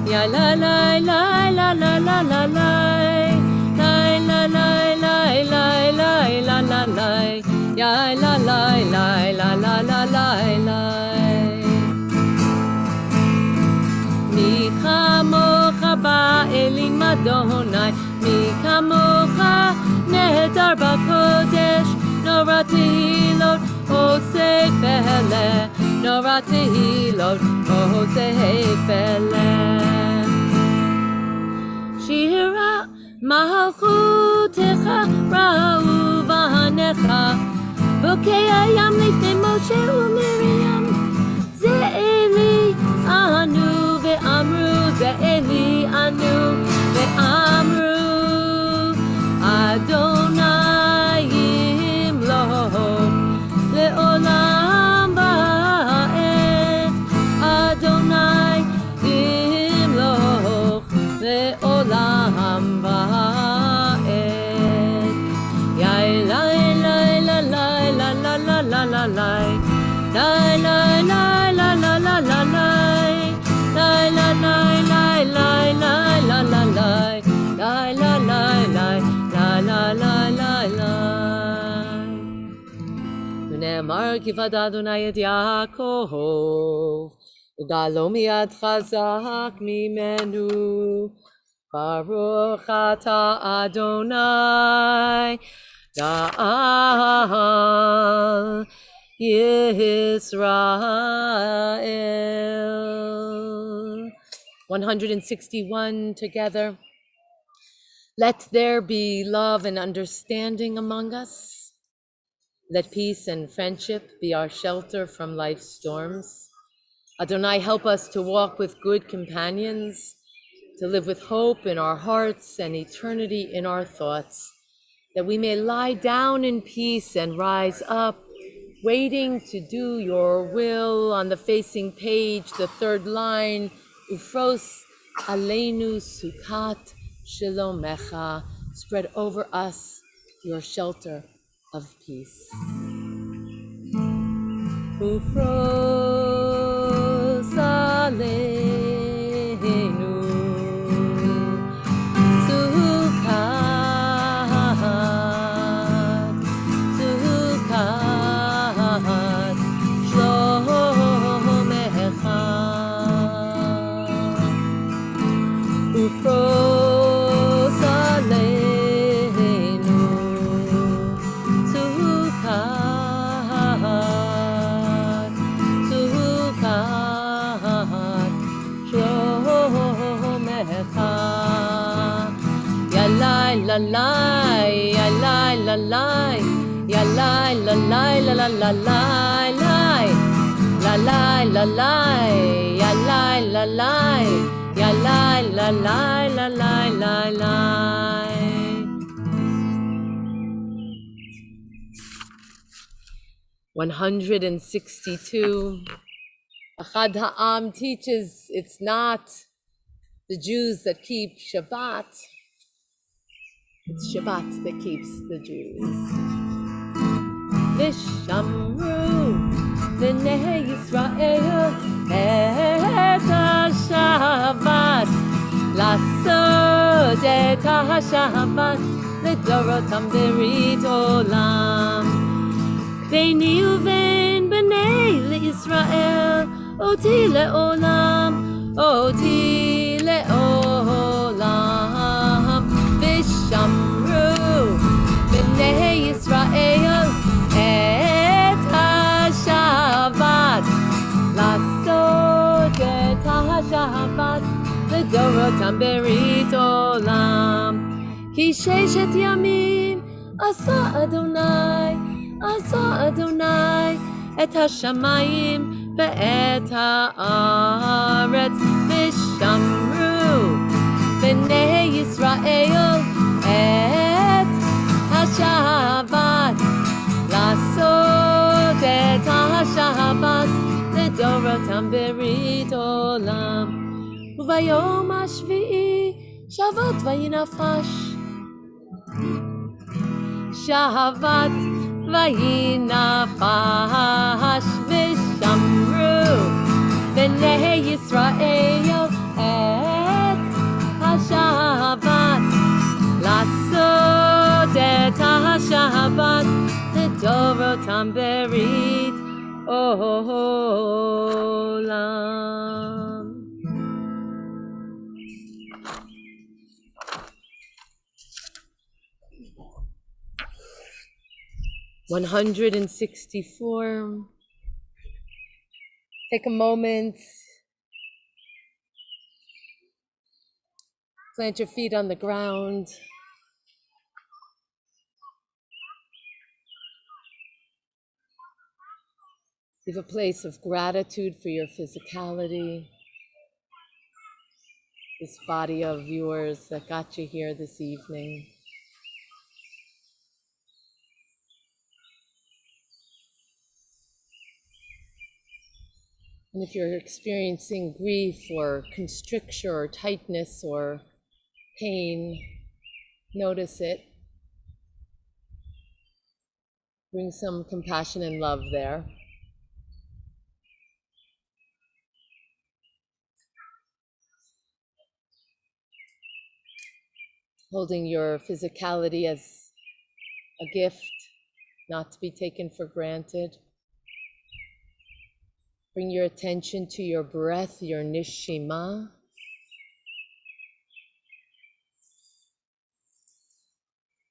Ya la la la la la la la la. La la la la la la la la la. Ya la la la la la la la la. Mi kamocha ba'elim Adonai, mi kamocha nehedar b'kodesh, nora tehilot osei pele, nora tehilot osei pele. Shira malchutecha ra'u v'hanecha, bokei hayam lifnei Moshe u'Miriam, ze'eli anu ve'amru, ze'eli anu ve'amru, Adonai yimloch le'olam ba'ed, Adonai yimloch le'olam ba'ed. Ya la la la la la la la la la la. La la la la la la la la. La la la la la la la la la. La la la la la la la la la. ונאמר כי פדה אדוני את יעקב, וגאלו מיד חזק ממנו. ברוך אתה אדוני, גאל Yisrael. 161 together. Let there be love and understanding among us. Let peace and friendship be our shelter from life's storms. Adonai, help us to walk with good companions, to live with hope in our hearts and eternity in our thoughts, that we may lie down in peace and rise up, waiting to do your will. On the facing page, the third line, Ufros aleinu sukat shalomecha, spread over us your shelter of peace. Ufros aleinu sukat, sukat shlomecha. Ufros aleinu sukat, sukat shlomecha. Yalai lalai, yalai lalai, yalai lalai, lalai lalai, lalai lalai, yalai lalai, yalai lalai, lalai lalai. 162. Achad Ha'am teaches it's not the Jews that keep Shabbat, it's Shabbat that keeps the Jews. Vishamru b'nei Yisrael et ha-Shabbat, לעשות את השבת לדורותם ברית עולם. ביני ובין בני לישראל, אותי לעולם, אותי לעולם. ושמרו בני ישראל את השבת, לעשות את השבת לדורותם ברית עולם. כי ששת ימים עשה אדוני את השמיים ואת הארץ, ושמרו בני ישראל את השבת, לעשות את השבת לדורותם ברית עולם. וביום השביעי שבת וינפש, שבת וינפש, ושמרו בני ישראל את השבת, לעשות את השבת לדורותם ברית עולם. $164. Take a moment. Plant your feet on the ground. Leave a place of gratitude for your physicality, this body of yours that got you here this evening. And if you're experiencing grief or constriction or tightness or pain, notice it. Bring some compassion and love there. Holding your physicality as a gift, not to be taken for granted. Bring your attention to your breath, your nishima.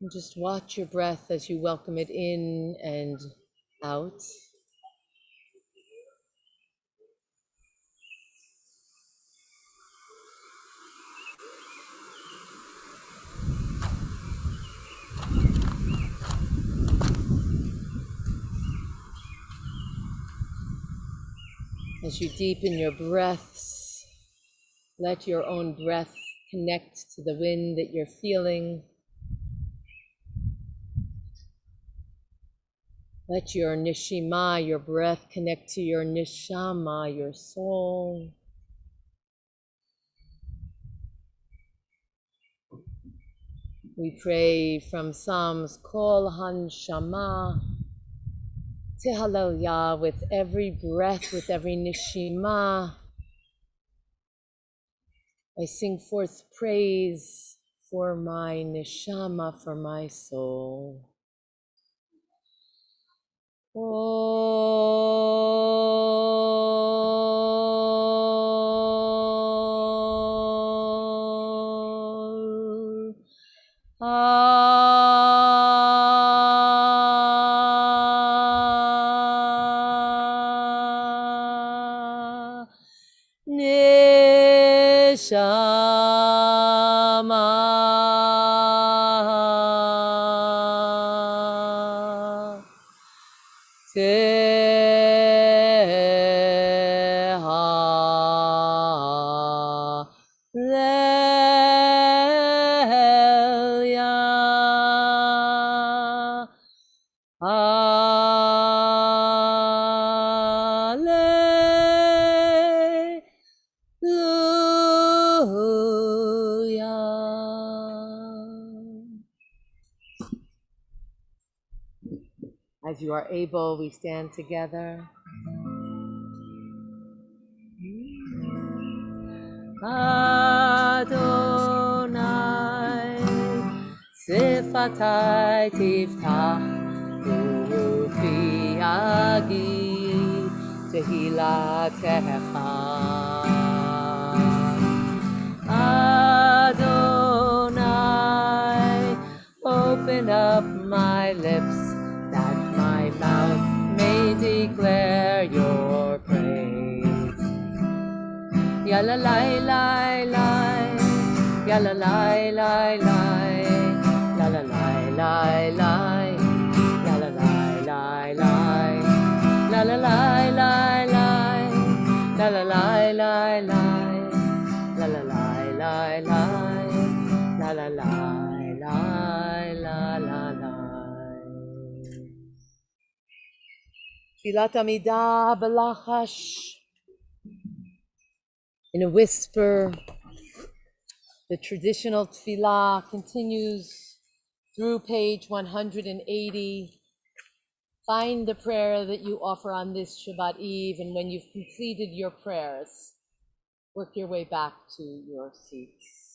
And just watch your breath as you welcome it in and out. As you deepen your breaths, let your own breath connect to the wind that you're feeling. Let your nishima, your breath, connect to your nishama, your soul. We pray from Psalms, Kol Hanshama, Tehallel with every breath, with every nishima. I sing forth praise for my neshama, for my soul. Neshama Hallelujah. As you are able, we stand together. Adonai, Sifatai Tiftach, Ufi Agi, Tehilatecha. Adonai, open up my lips, that my mouth may declare your praise. Yalla lai lai lai, yalla lai lai lai, yalla lai lai lai, yalla lai lai lai, yalla lai lai lai, yalla lai lai lai, yalla lai lai lai, yalla lai lai la la la. Tfilat Amidah b'lachash. In a whisper, the traditional tefillah continues through page 180. Find the prayer that you offer on this Shabbat Eve, and when you've completed your prayers, work your way back to your seats.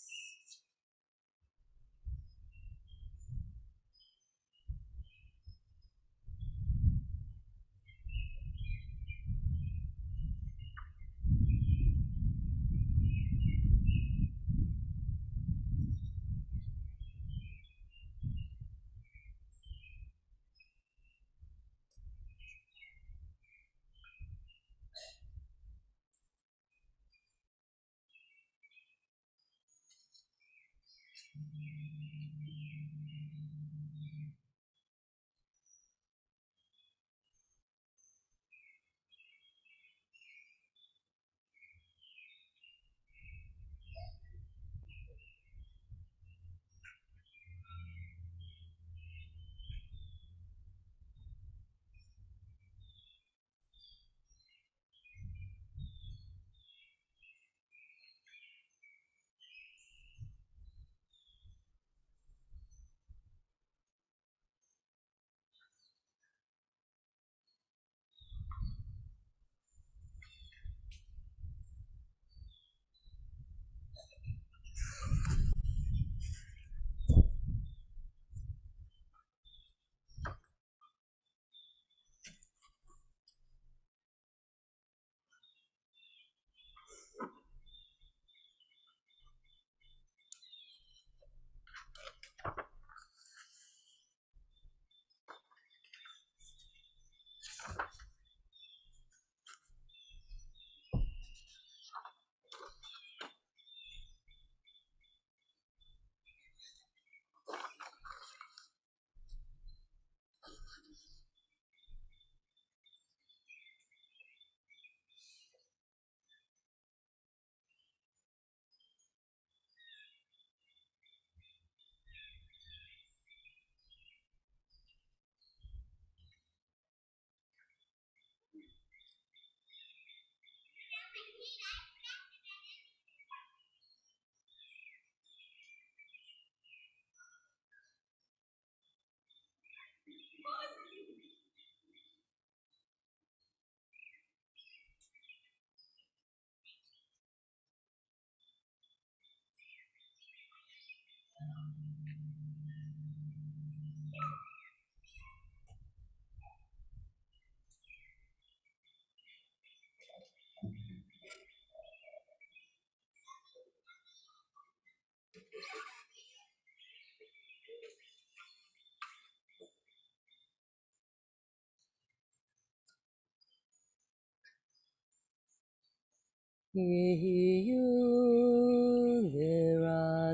יהיו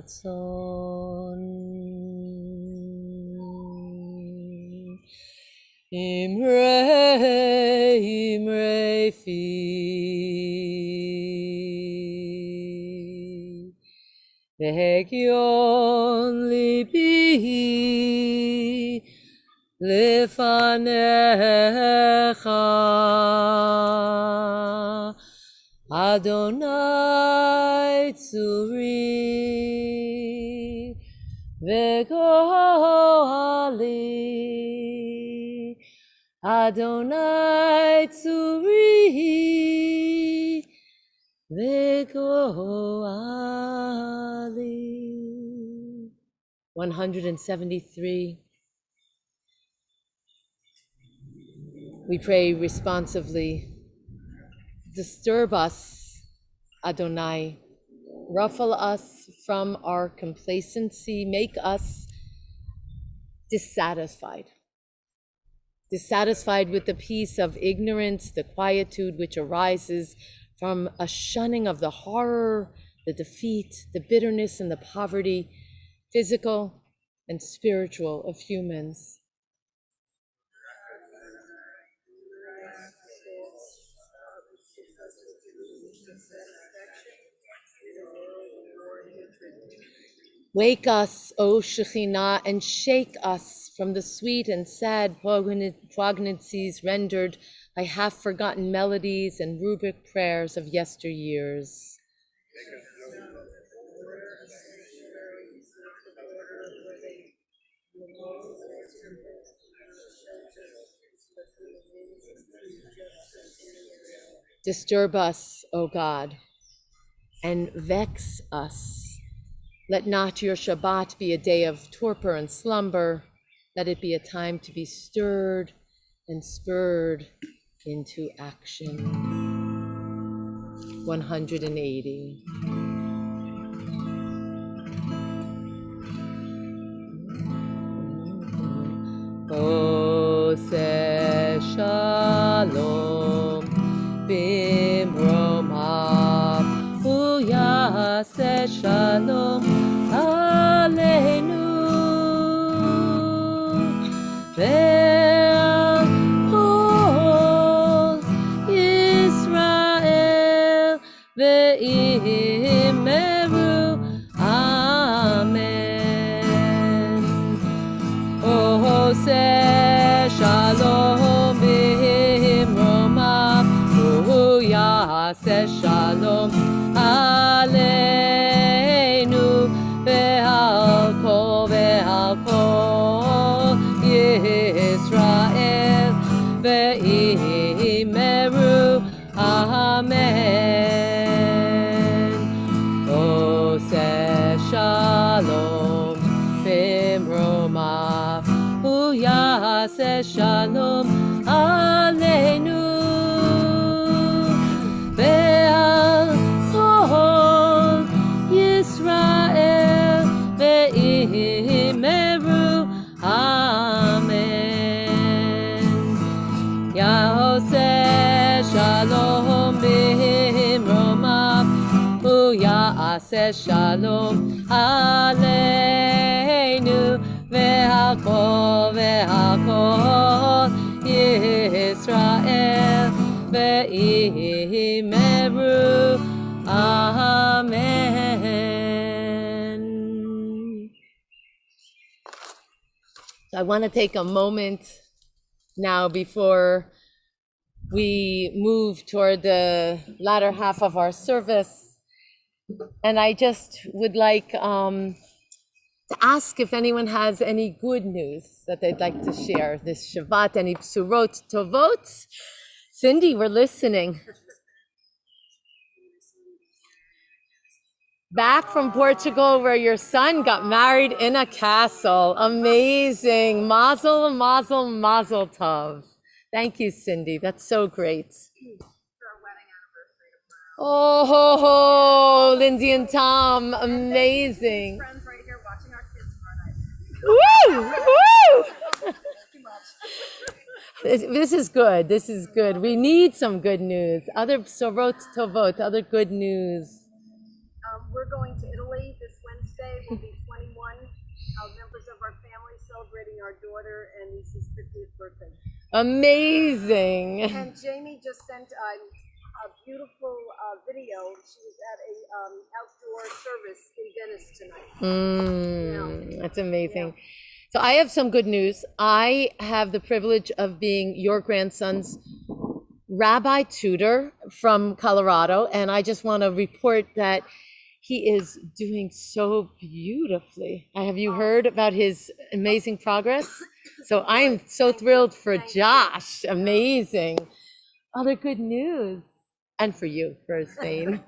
לרצון. אמרי פי, והגיון ליבי לפניך, אדוני צורי וגואלי, אדוני צורי וגואלי. 173. We pray responsively. Disturb us, Adonai. Ruffle us from our complacency. Make us dissatisfied. Dissatisfied with the peace of ignorance, the quietude which arises from a shunning of the horror, the defeat, the bitterness, and the poverty, physical and spiritual, of humans. Wake us, O Shekhinah, and shake us from the sweet and sad poignancies rendered by half-forgotten melodies and rubric prayers of yesteryears. Disturb us, O God, and vex us. Let not your Shabbat be a day of torpor and slumber. Let it be a time to be stirred and spurred into action. 180. Ose shalom bimromav uyase shalom aleinu ve'al kol Yisrael ve'imeru amen. Ose shalom bimromav uyase shalom aleinu ve'al kol Yisrael ve'imeru amen. Ose shalom bimromav uyase shalom aleinu ve'al kol Yisrael ve'imeru amen. Ya'ose shalom bimromav uyase shalom aleinu ve'al kol Yisrael ve'imeru amen. So I want to take a moment now before we move toward the latter half of our service, and I just would like to ask if anyone has any good news that they'd like to share this Shabbat, any psurot tovot. Cindy, we're listening. Back from Portugal, where your son got married in a castle. Amazing. Mazel, mazel, mazel tov. Thank you, Cindy. That's so great. Oh, ho, ho, Lindsay and Tom. Amazing. Friends right here watching our kids tomorrow night. Woo! Woo! This is good. This is good. We need some good news. Other sorot tovot, other good news. We're going to Italy this Wednesday. We'll be 21 members of our family celebrating our daughter and niece's 50th birthday. Amazing. And Jamie just sent a beautiful video. She was at a outdoor service in Venice tonight. That's amazing. Yeah. So I have some good news. I have the privilege of being your grandson's rabbi tutor from Colorado, and I just want to report that he is doing so beautifully. Have you heard about his amazing progress? So I'm so thrilled for Josh. Amazing. Other good news. And for you, for Spain.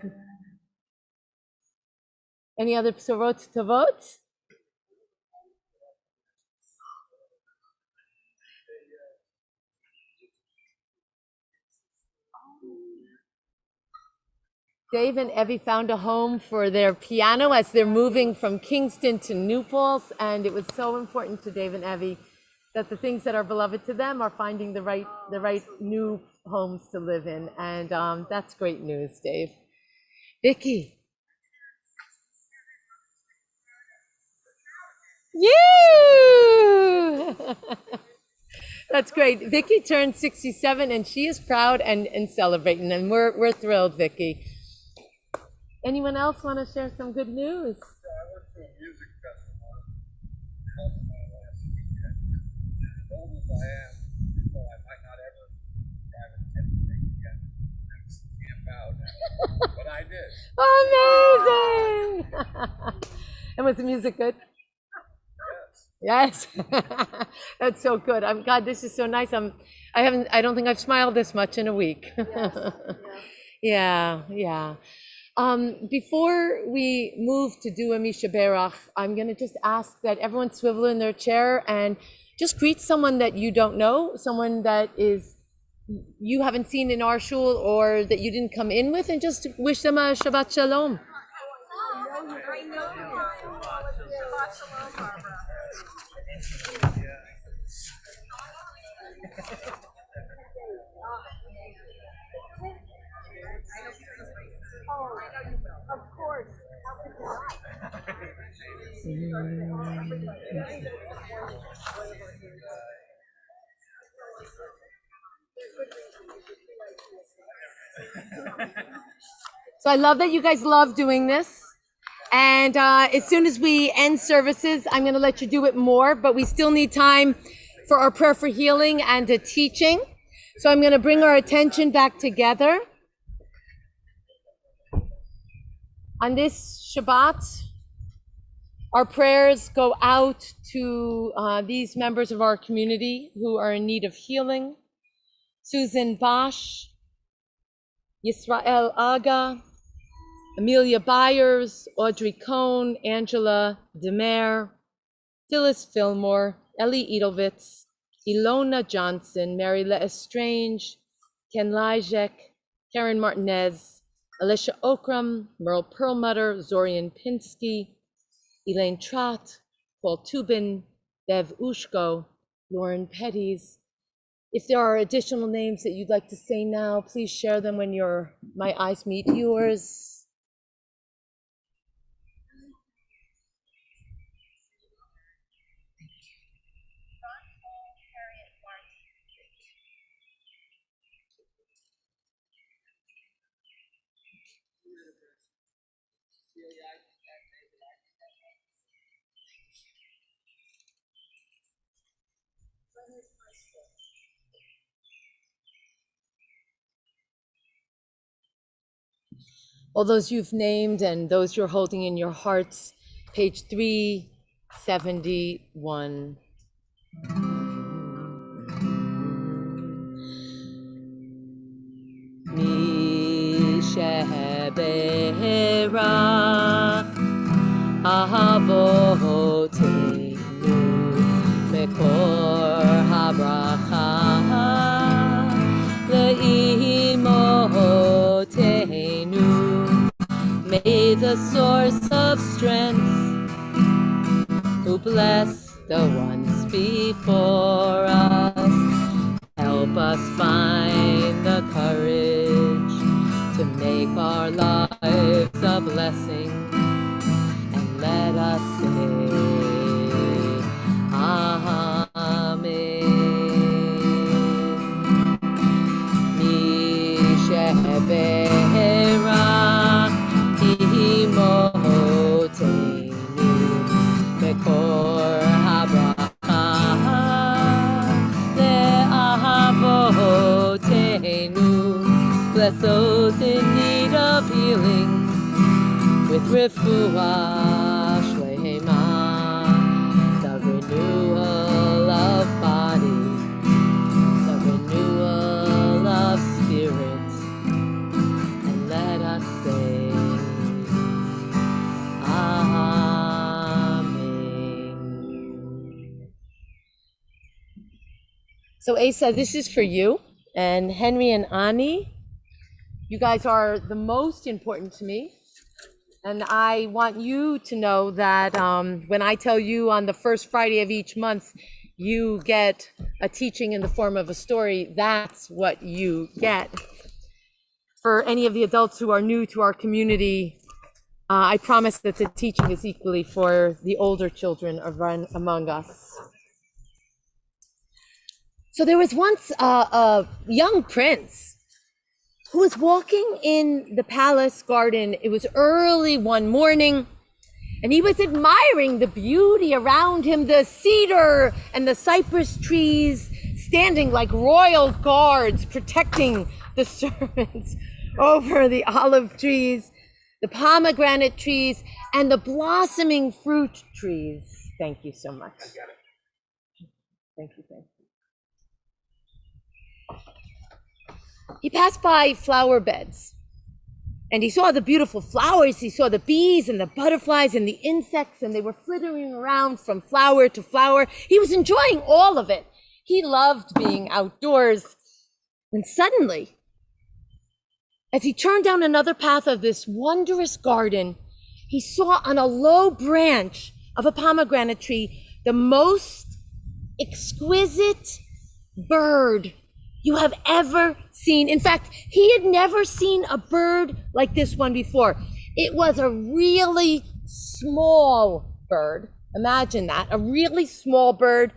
Any other sorot tovot? Dave and Evie found a home for their piano as they're moving from Kingston to New Paltz, and it was so important to Dave and Evie that the things that are beloved to them are finding the right new homes to live in, and that's great news, Dave. Vicky. You. That's great. Vicky turned 67, and she is proud and celebrating, and we're thrilled, Vicky. Anyone else want to share some good news? I went to a music festival in Baltimore last weekend. As old as I am, so I might not ever drive a tent again and camp out, but I did. Amazing! And was the music good? Yes. That's so good. God, this is so nice. I don't think I've smiled this much in a week. Yeah. Before we move to do a Misha Berach, I'm going to just ask that everyone swivel in their chair and just greet someone that you don't know, someone that you haven't seen in our shul or that you didn't come in with, and just wish them a Shabbat Shalom. Oh, of course. So I love that you guys love doing this. And as soon as we end services, I'm going to let you do it more, but we still need time for our prayer for healing and a teaching. So I'm going to bring our attention back together. On this Shabbat, our prayers go out to these members of our community who are in need of healing. Susan Bosch, Yisrael Aga, Amelia Byers, Audrey Cohn, Angela Demer, Phyllis Fillmore, Ellie Edelwitz, Ilona Johnson, Mary Leestrange, Ken Lyjek, Karen Martinez, Alicia Okram, Merle Perlmutter, Zorian Pinsky, Elaine Trott, Paul Tubin, Bev Ushko, Lauren Petties. If there are additional names that you'd like to say now, please share them when my eyes meet yours. All those you've named and those you're holding in your hearts, page 371. Misheberach Ahavoteinu Mekor Habracha Le'imoteinu. May the source of strength, who bless the ones before us, help help us find the courage to make our lives a blessing, and let us say Amen. Mishebera imotenu mekor habracha le'avotenu. Bless those in need of healing with refuah shleima, the renewal of body, the renewal of spirit, and let us say Amen. So Asa, this is for you, and Henry and Ani. You guys are the most important to me. And I want you to know that when I tell you on the first Friday of each month, you get a teaching in the form of a story, that's what you get. For any of the adults who are new to our community, I promise that the teaching is equally for the older children among us. So there was once a young prince who was walking in the palace garden. It was early one morning, and he was admiring the beauty around him, the cedar and the cypress trees standing like royal guards protecting the servants over the olive trees, the pomegranate trees, and the blossoming fruit trees. Thank you so much. Thank you. He passed by flower beds, and he saw the beautiful flowers. He saw the bees and the butterflies and the insects, and they were flittering around from flower to flower. He was enjoying all of it. He loved being outdoors. And suddenly, as he turned down another path of this wondrous garden, he saw on a low branch of a pomegranate tree the most exquisite bird you have ever seen. In fact, he had never seen a bird like this one before. It was a really small bird. Imagine that, a really small bird,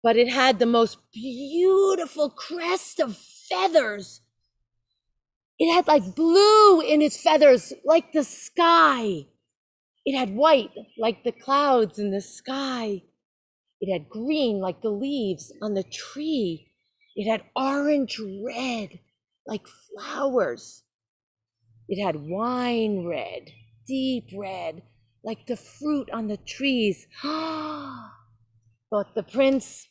but it had the most beautiful crest of feathers. It had like blue in its feathers, like the sky. It had white, like the clouds in the sky. It had green, like the leaves on the tree. It had orange red, like flowers. It had wine red, deep red, like the fruit on the trees. Thought the prince,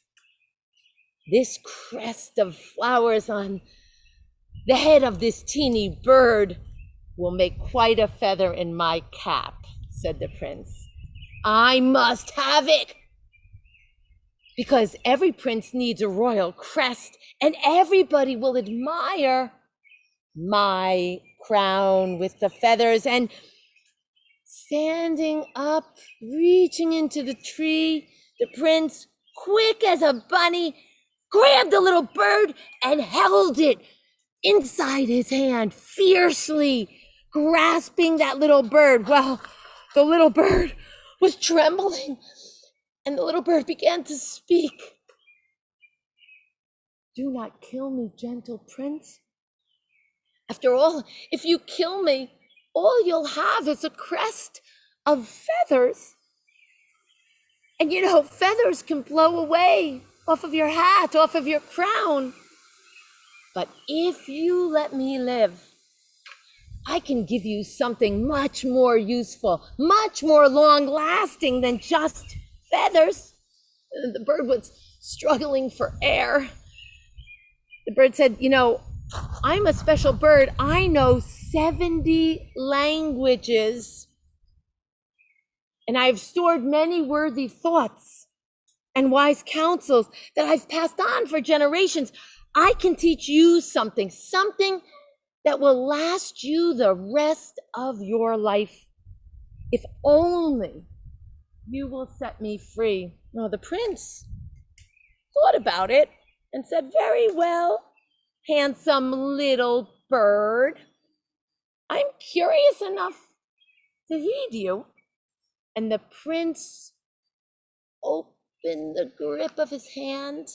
this crest of flowers on the head of this teeny bird will make quite a feather in my cap, said the prince. I must have it, because every prince needs a royal crest, and everybody will admire my crown with the feathers. And standing up, reaching into the tree, the prince, quick as a bunny, grabbed the little bird and held it inside his hand, fiercely grasping that little bird. Well, the little bird was trembling, and the little bird began to speak. Do not kill me, gentle prince. After all, if you kill me, all you'll have is a crest of feathers. And you know, feathers can blow away off of your hat, off of your crown. But if you let me live, I can give you something much more useful, much more long-lasting than just feathers. The bird was struggling for air. The bird said, you know, I'm a special bird. I know 70 languages, and I've stored many worthy thoughts and wise counsels that I've passed on for generations. I can teach you something that will last you the rest of your life, if only you will set me free. Now, the prince thought about it, and said, "Very well, handsome little bird. I'm curious enough to heed you." And the prince opened the grip of his hand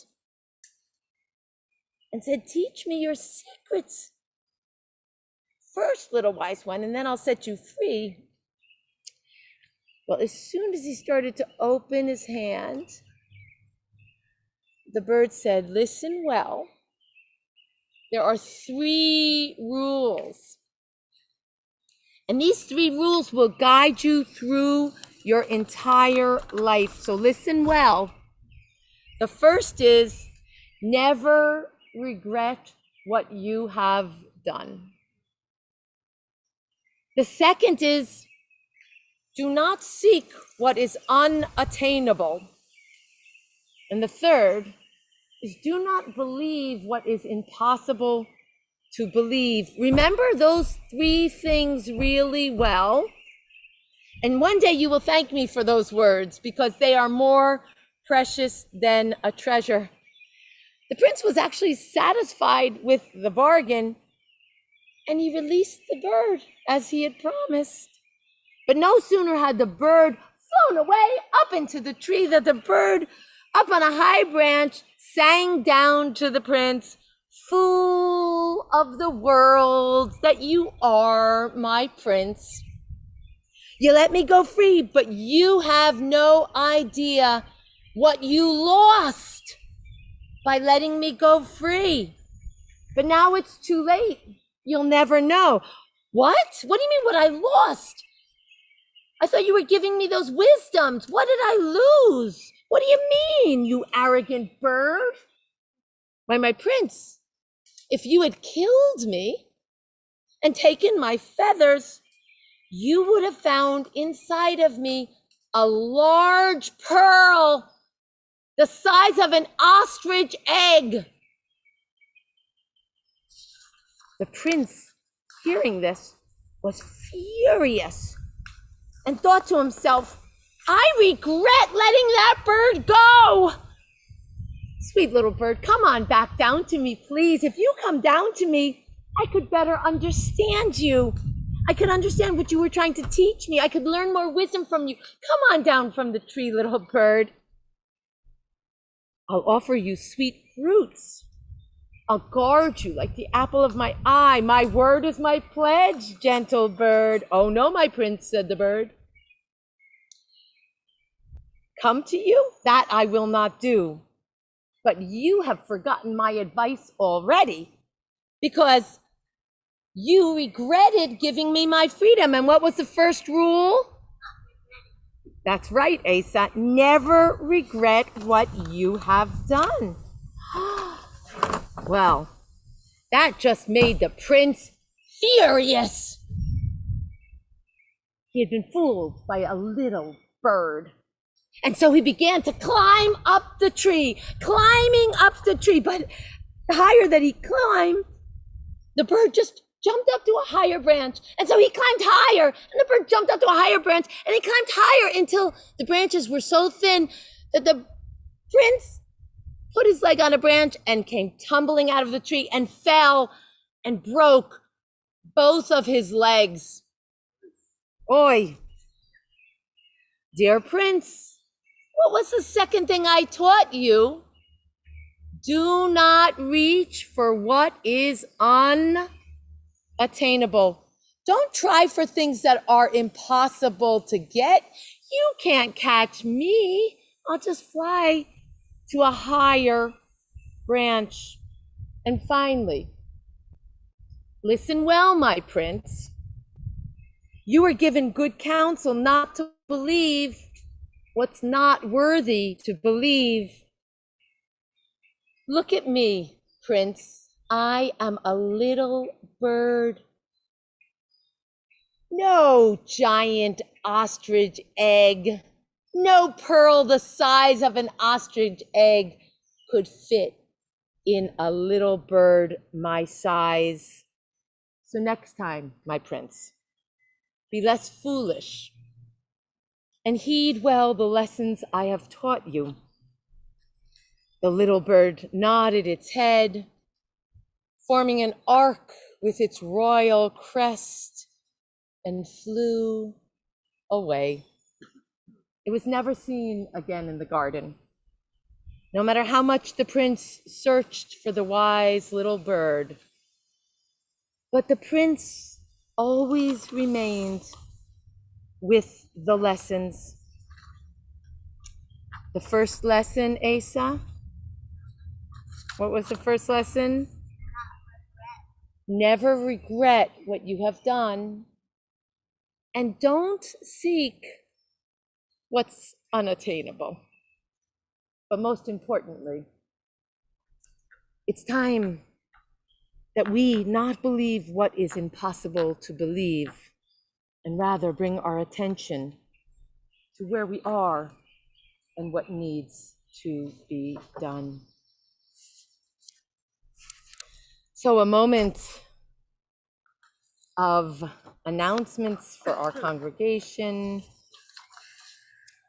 and said, "Teach me your secrets first, little wise one, and then I'll set you free." Well, as soon as he started to open his hand, the bird said, "Listen well. There are 3 rules. And these 3 rules will guide you through your entire life. So listen well. The first is never regret what you have done. The second is do not seek what is unattainable. And the third is do not believe what is impossible to believe. Remember those 3 things really well. And one day you will thank me for those words because they are more precious than a treasure. The prince was actually satisfied with the bargain, and he released the bird as he had promised. But no sooner had the bird flown away up into the tree that the bird up on a high branch sang down to the prince, "Fool of the world that you are, my prince. You let me go free, but you have no idea what you lost by letting me go free. But now it's too late. You'll never know." "What? What do you mean what I lost? I thought you were giving me those wisdoms. What did I lose? What do you mean, you arrogant bird?" "Why, my prince, if you had killed me and taken my feathers, you would have found inside of me a large pearl the size of an ostrich egg." The prince, hearing this, was furious and thought to himself, "I regret letting that bird go. Sweet little bird, come on back down to me, please. If you come down to me, I could better understand you. I could understand what you were trying to teach me. I could learn more wisdom from you. Come on down from the tree, little bird. I'll offer you sweet fruits. I'll guard you like the apple of my eye. My word is my pledge, gentle bird." "Oh no, my prince," said the bird. "Come to you? That I will not do. But you have forgotten my advice already because you regretted giving me my freedom." And what was the first rule? That's right, Asa. Never regret what you have done. Well, that just made the prince furious. He had been fooled by a little bird. And so he began to climb up the tree, climbing up the tree. But the higher that he climbed, the bird just jumped up to a higher branch. And so he climbed higher, and the bird jumped up to a higher branch, and he climbed higher until the branches were so thin that the prince put his leg on a branch and came tumbling out of the tree and fell and broke both of his legs. Oi, dear prince, what was the second thing I taught you? Do not reach for what is unattainable. Don't try for things that are impossible to get. You can't catch me. I'll just fly to a higher branch. And finally, listen well, my prince. You are given good counsel not to believe what's not worthy to believe. Look at me, prince. I am a little bird. No giant ostrich egg, no pearl the size of an ostrich egg could fit in a little bird my size. So next time, my prince, be less foolish and heed well the lessons I have taught you. The little bird nodded its head, forming an arc with its royal crest, and flew away. It was never seen again in the garden. No matter how much the prince searched for the wise little bird. But the prince always remained with the lessons. The first lesson, Asa? What was the first lesson? Never regret what you have done. And don't seek what's unattainable. But most importantly, it's time that we not believe what is impossible to believe, and rather bring our attention to where we are and what needs to be done. So a moment of announcements for our congregation.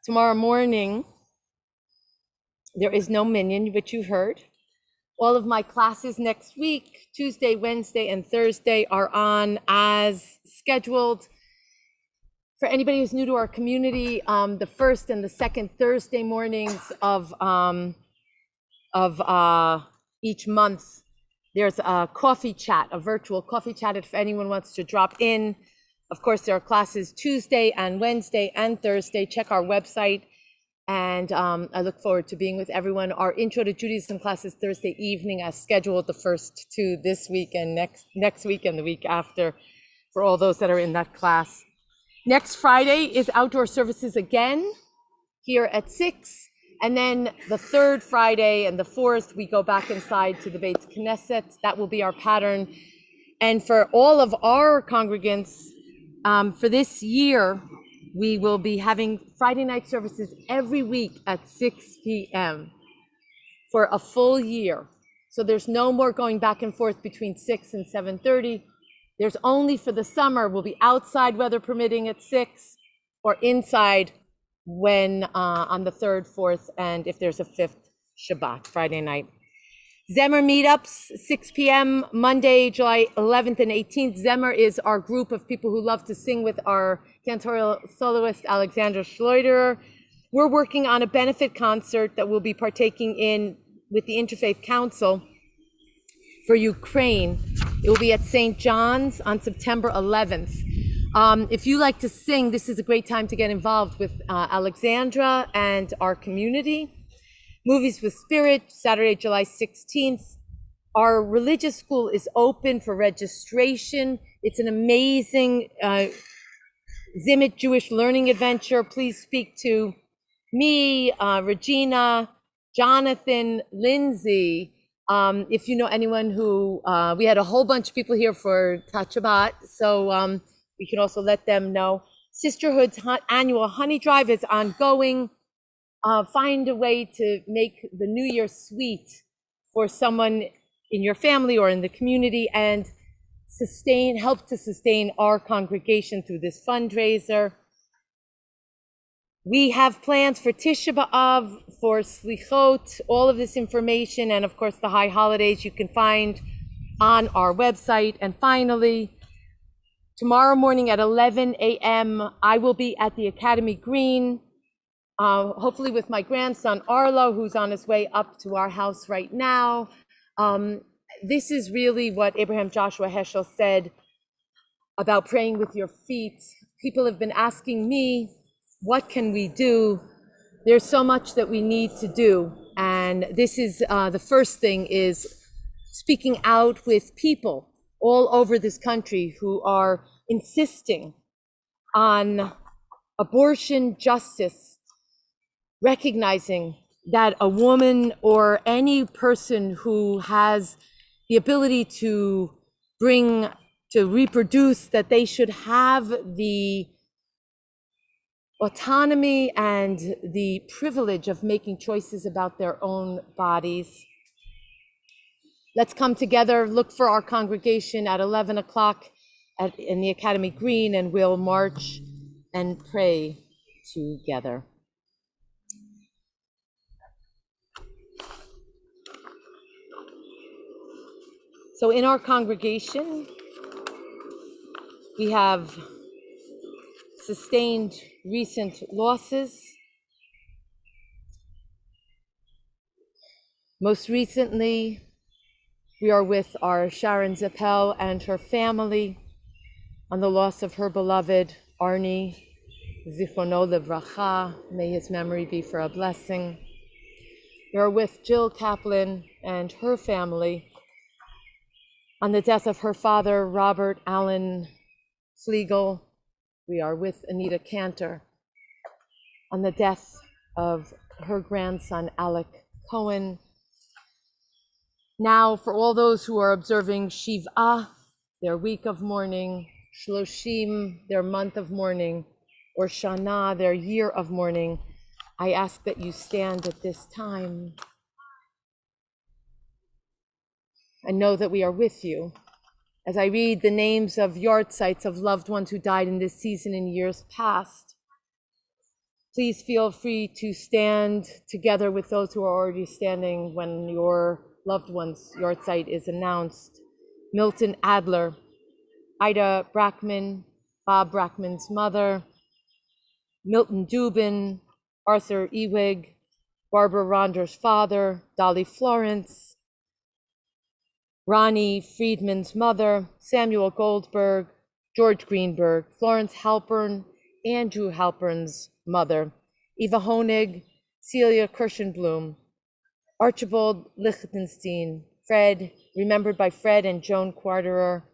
Tomorrow morning, there is no minyan, which you heard. All of my classes next week, Tuesday, Wednesday, and Thursday, are on as scheduled. For anybody who's new to our community, the first and the second Thursday mornings of each month, there's a coffee chat, a virtual coffee chat if anyone wants to drop in. Of course, there are classes Tuesday and Wednesday and Thursday. Check our website. And I look forward to being with everyone. Our Intro to Judaism classes Thursday evening as scheduled, the first two this week and next week and the week after for all those that are in that class. Next Friday is outdoor services again here at 6. And then the third Friday and the fourth, we go back inside to the Beit Knesset. That will be our pattern. And for all of our congregants, for this year, we will be having Friday night services every week at 6 p.m. for a full year. So there's no more going back and forth between 6 and 7:30. There's only for the summer. We'll be outside, weather permitting, at 6, or inside when on the 3rd, 4th, and if there's a 5th Shabbat, Friday night. Zemer meetups, 6 p.m. Monday, July 11th and 18th. Zemer is our group of people who love to sing with our cantorial soloist, Alexandra Schleuderer. We're working on a benefit concert that we'll be partaking in with the Interfaith Council for Ukraine. It will be at St. John's on September 11th. If you like to sing, this is a great time to get involved with Alexandra and our community. Movies with Spirit, Saturday, July 16th. Our religious school is open for registration. It's an amazing Zimit Jewish learning adventure. Please speak to me, Regina, Jonathan, Lindsay. If you know anyone who, we had a whole bunch of people here for Shabbat, so we can also let them know. Sisterhood's annual honey drive is ongoing. Find a way to make the New Year sweet for someone in your family or in the community, and help to sustain our congregation through this fundraiser. We have plans for Tisha B'Av, for Slichot. All of this information, and of course the high holidays, you can find on our website. And finally, tomorrow morning at 11 a.m., I will be at the Academy Green, hopefully with my grandson Arlo, who's on his way up to our house right now. This is really what Abraham Joshua Heschel said about praying with your feet. People have been asking me, what can we do? There's so much that we need to do. And this is the first thing, is speaking out with people all over this country who are insisting on abortion justice, recognizing that a woman or any person who has the ability to reproduce, that they should have the autonomy and the privilege of making choices about their own bodies. Let's come together, look for our congregation at 11 o'clock in the Academy Green, and we'll march and pray together. So in our congregation, we have sustained recent losses. Most recently, we are with our Sharon Zippel and her family on the loss of her beloved Arnie, Zichrono Livracha, may his memory be for a blessing. We are with Jill Kaplan and her family on the death of her father, Robert Allen Flegel. We are with Anita Cantor on the death of her grandson, Alec Cohen. Now, for all those who are observing Shiv'ah, their week of mourning, Shloshim, their month of mourning, or Shana, their year of mourning, I ask that you stand at this time and know that we are with you. As I read the names of yard sites of loved ones who died in this season in years past, please feel free to stand together with those who are already standing when your loved one's yard site is announced. Milton Adler, Ida Brackman, Bob Brackman's mother, Milton Dubin, Arthur Ewig, Barbara Ronder's father, Dolly Florence, Ronnie Friedman's mother, Samuel Goldberg, George Greenberg, Florence Halpern, Andrew Halpern's mother, Eva Honig, Celia Kirschenblum, Archibald Lichtenstein, Fred, remembered by Fred and Joan Quarterer,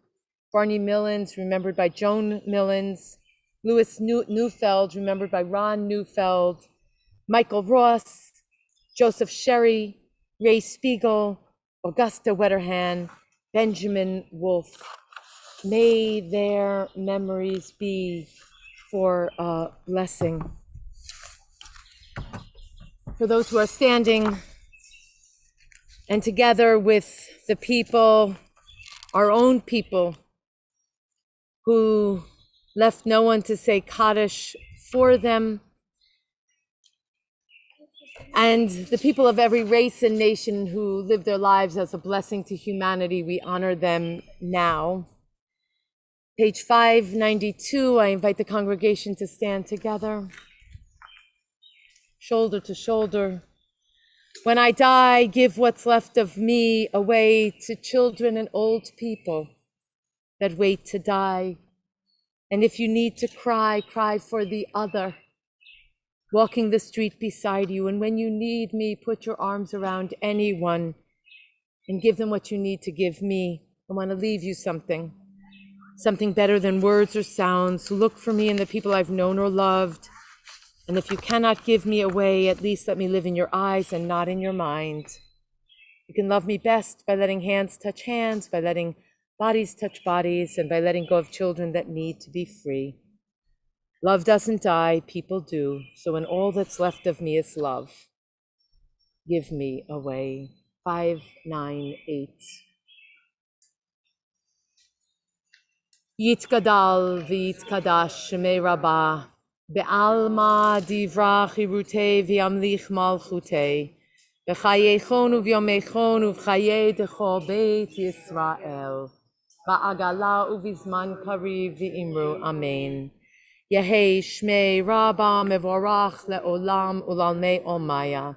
Barney Millens, remembered by Joan Millens, Louis Neufeld, remembered by Ron Neufeld, Michael Ross, Joseph Sherry, Ray Spiegel, Augusta Wetterhan, Benjamin Wolfe. May their memories be for a blessing. For those who are standing, and together with the people, our own people, who left no one to say Kaddish for them, and the people of every race and nation who live their lives as a blessing to humanity, we honor them now. Page 592, I invite the congregation to stand together, shoulder to shoulder. When I die, give what's left of me away to children and old people that wait to die. And if you need to cry, cry for the other, walking the street beside you. And when you need me, put your arms around anyone and give them what you need to give me. I want to leave you something better than words or sounds. Look for me in the people I've known or loved. And if you cannot give me away, at least let me live in your eyes and not in your mind. You can love me best by letting hands touch hands, by letting bodies touch bodies, and by letting go of children that need to be free. Love doesn't die, people do. So when all that's left of me is love, give me away. 598. Yitkadal v'yitkadash shemei rabbah, be'alma divra chirutei v'yamlich malchutei, b'chayechon u'v'yomechon u'v'chayei dechol beit Yisrael, ba'agala u'v'zman kariv v'imru amen. Yehei shmei rabba mevorach le'olam u'lalmei omaya.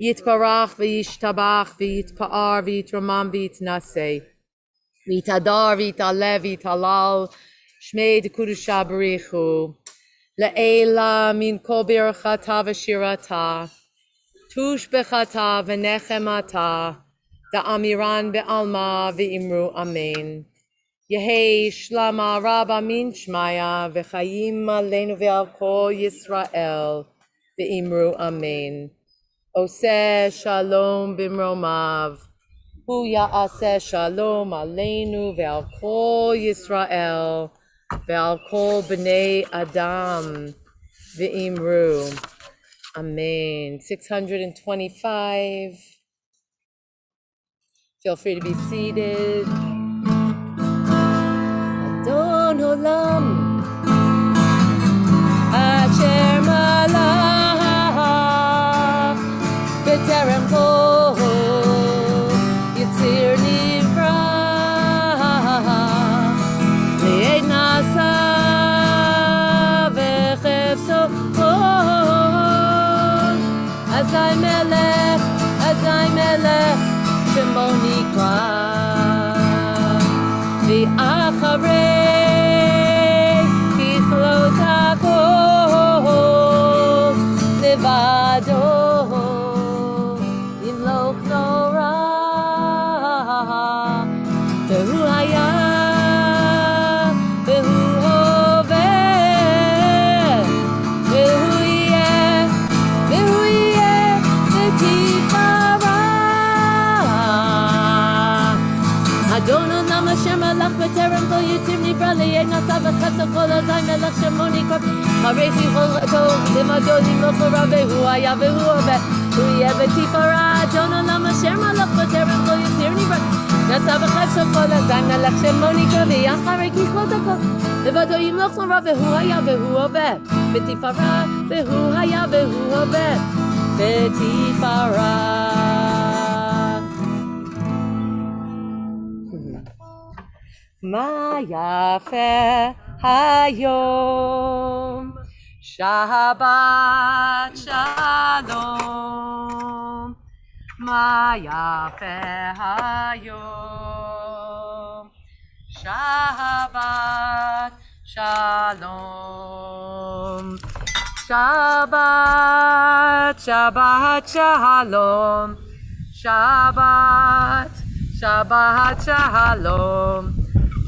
Yitbarach v'yishtabach v'yitpa'ar v'yitramam v'yitnaseh. V'yitadar v'yitalev v'yitalal shmei d'kudusha barichu. Le'ela min kol birchata v'shirata. Tush bechata v'nechemata. Da'amiran be'alma v'imru amen. Yehei shlama rabba min shmaya v'chayim aleinu ve'al kol Yisrael v'imru amen. Oseh shalom b'mromav, hu ya'aseh shalom aleinu ve'al kol Yisrael ve'al kol b'nei Adam v'imru amen. 625. Feel free to be seated. Adon olam asher malach b'terem kol yitzir nivra אחרי ככלות הכל לבדו ימלוך נורא והוא היה והוא הווה והוא יהיה לתפארה אדון עולם אשר מלך בטרם כל יציר נברא ליד נשא בחסד כל הזין מלך שמוני הרי ככלתו למדו ימלוך נורא והוא היה והוא הווה הוא יהיה בתפארה אדון עולם אשר מלך בטרם כל יציר נברא נשא בחסד כל הזין מלך שמוני אחרי ככלות הכל לבדו ימלוך נורא והוא היה והוא הווה בתפארה והוא היה והוא הווה בתפארה מה יפה היום שבת שלום מה יפה היום שבת שלום שבת שבת שלום שבת שבת שלום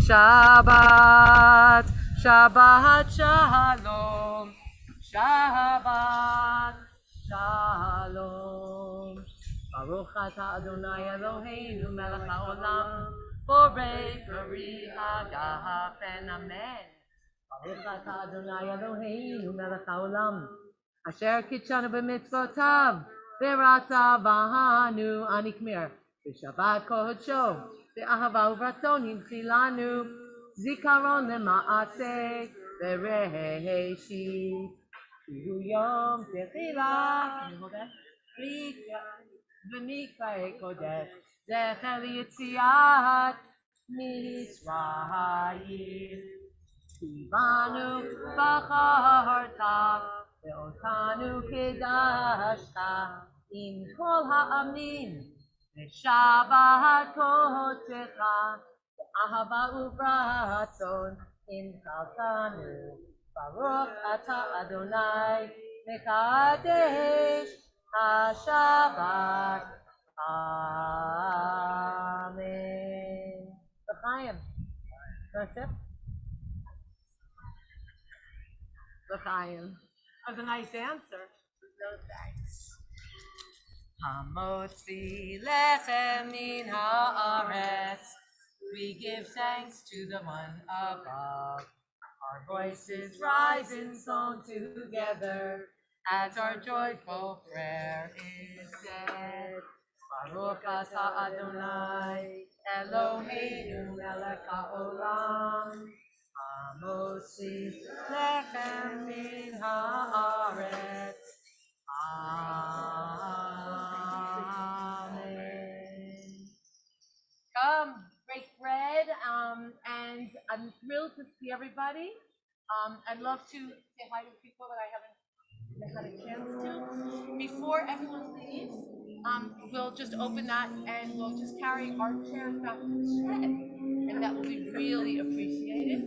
שבת שבת שלום שבת שלום ברוך אתה אדוני אלוהינו מלך העולם בורא פרי הגפן אמן ברוך אתה אדוני אלוהינו מלך העולם אשר קידשנו במצוותיו ורצה בנו הנקמר בשבת קודשו באהבה וברצון ימציא לנו זיכרון למעשה בראשית הוא יום תחילה ומקראי קודש זכר ליציאת מצרים ציוונו בחרת ואותנו קידשת עם כל העמים בשבת קודשך באהבה וברצון הנחלתנו ברוך אתה אדוני מקדש השבת amen לחיים Joseph לחיים that was a nice answer no thanks Hamotzi lechem min haaretz we give thanks to the one above our voices rise in song together as our joyful prayer is said Baruch atah Adonai Eloheinu melech haolam Hamotzi lechem min haaretz Amen. Come, break bread, and I'm thrilled to see everybody. I'd love to say hi to people that I haven't had a chance to. Before everyone leaves, we'll just open that and we'll just carry our chairs back to the shed, and that will be really appreciated.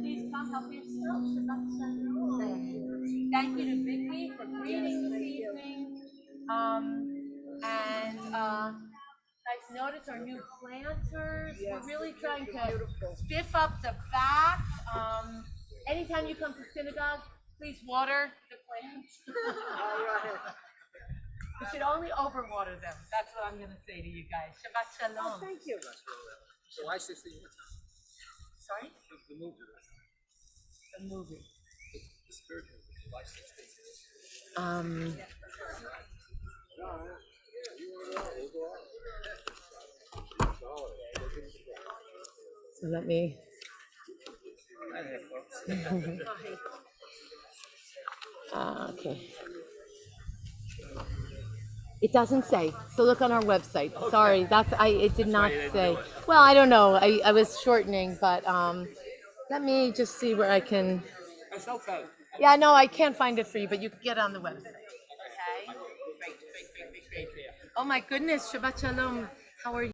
Please come help yourself. Shabbat shalom. Thank you to Vicky for reading this evening. Guys, notice our new planters. Yes. We're really trying to spiff up the back. Anytime you come to synagogue, please water the plants. You should only overwater them. That's what I'm going to say to you guys. Shabbat shalom. Oh, thank you. July 16th. Sorry? The movie. The movie. The spiritual. July 16th. So let me. Okay. It doesn't say. So look on our website. Okay. Sorry, it did not say. Well, I don't know. I was shortening, but let me just see where I can. That's okay. Yeah, no, I can't find it for you, but you can get it on the website. Okay. Great. Oh my goodness, Shabbat Shalom. How are you?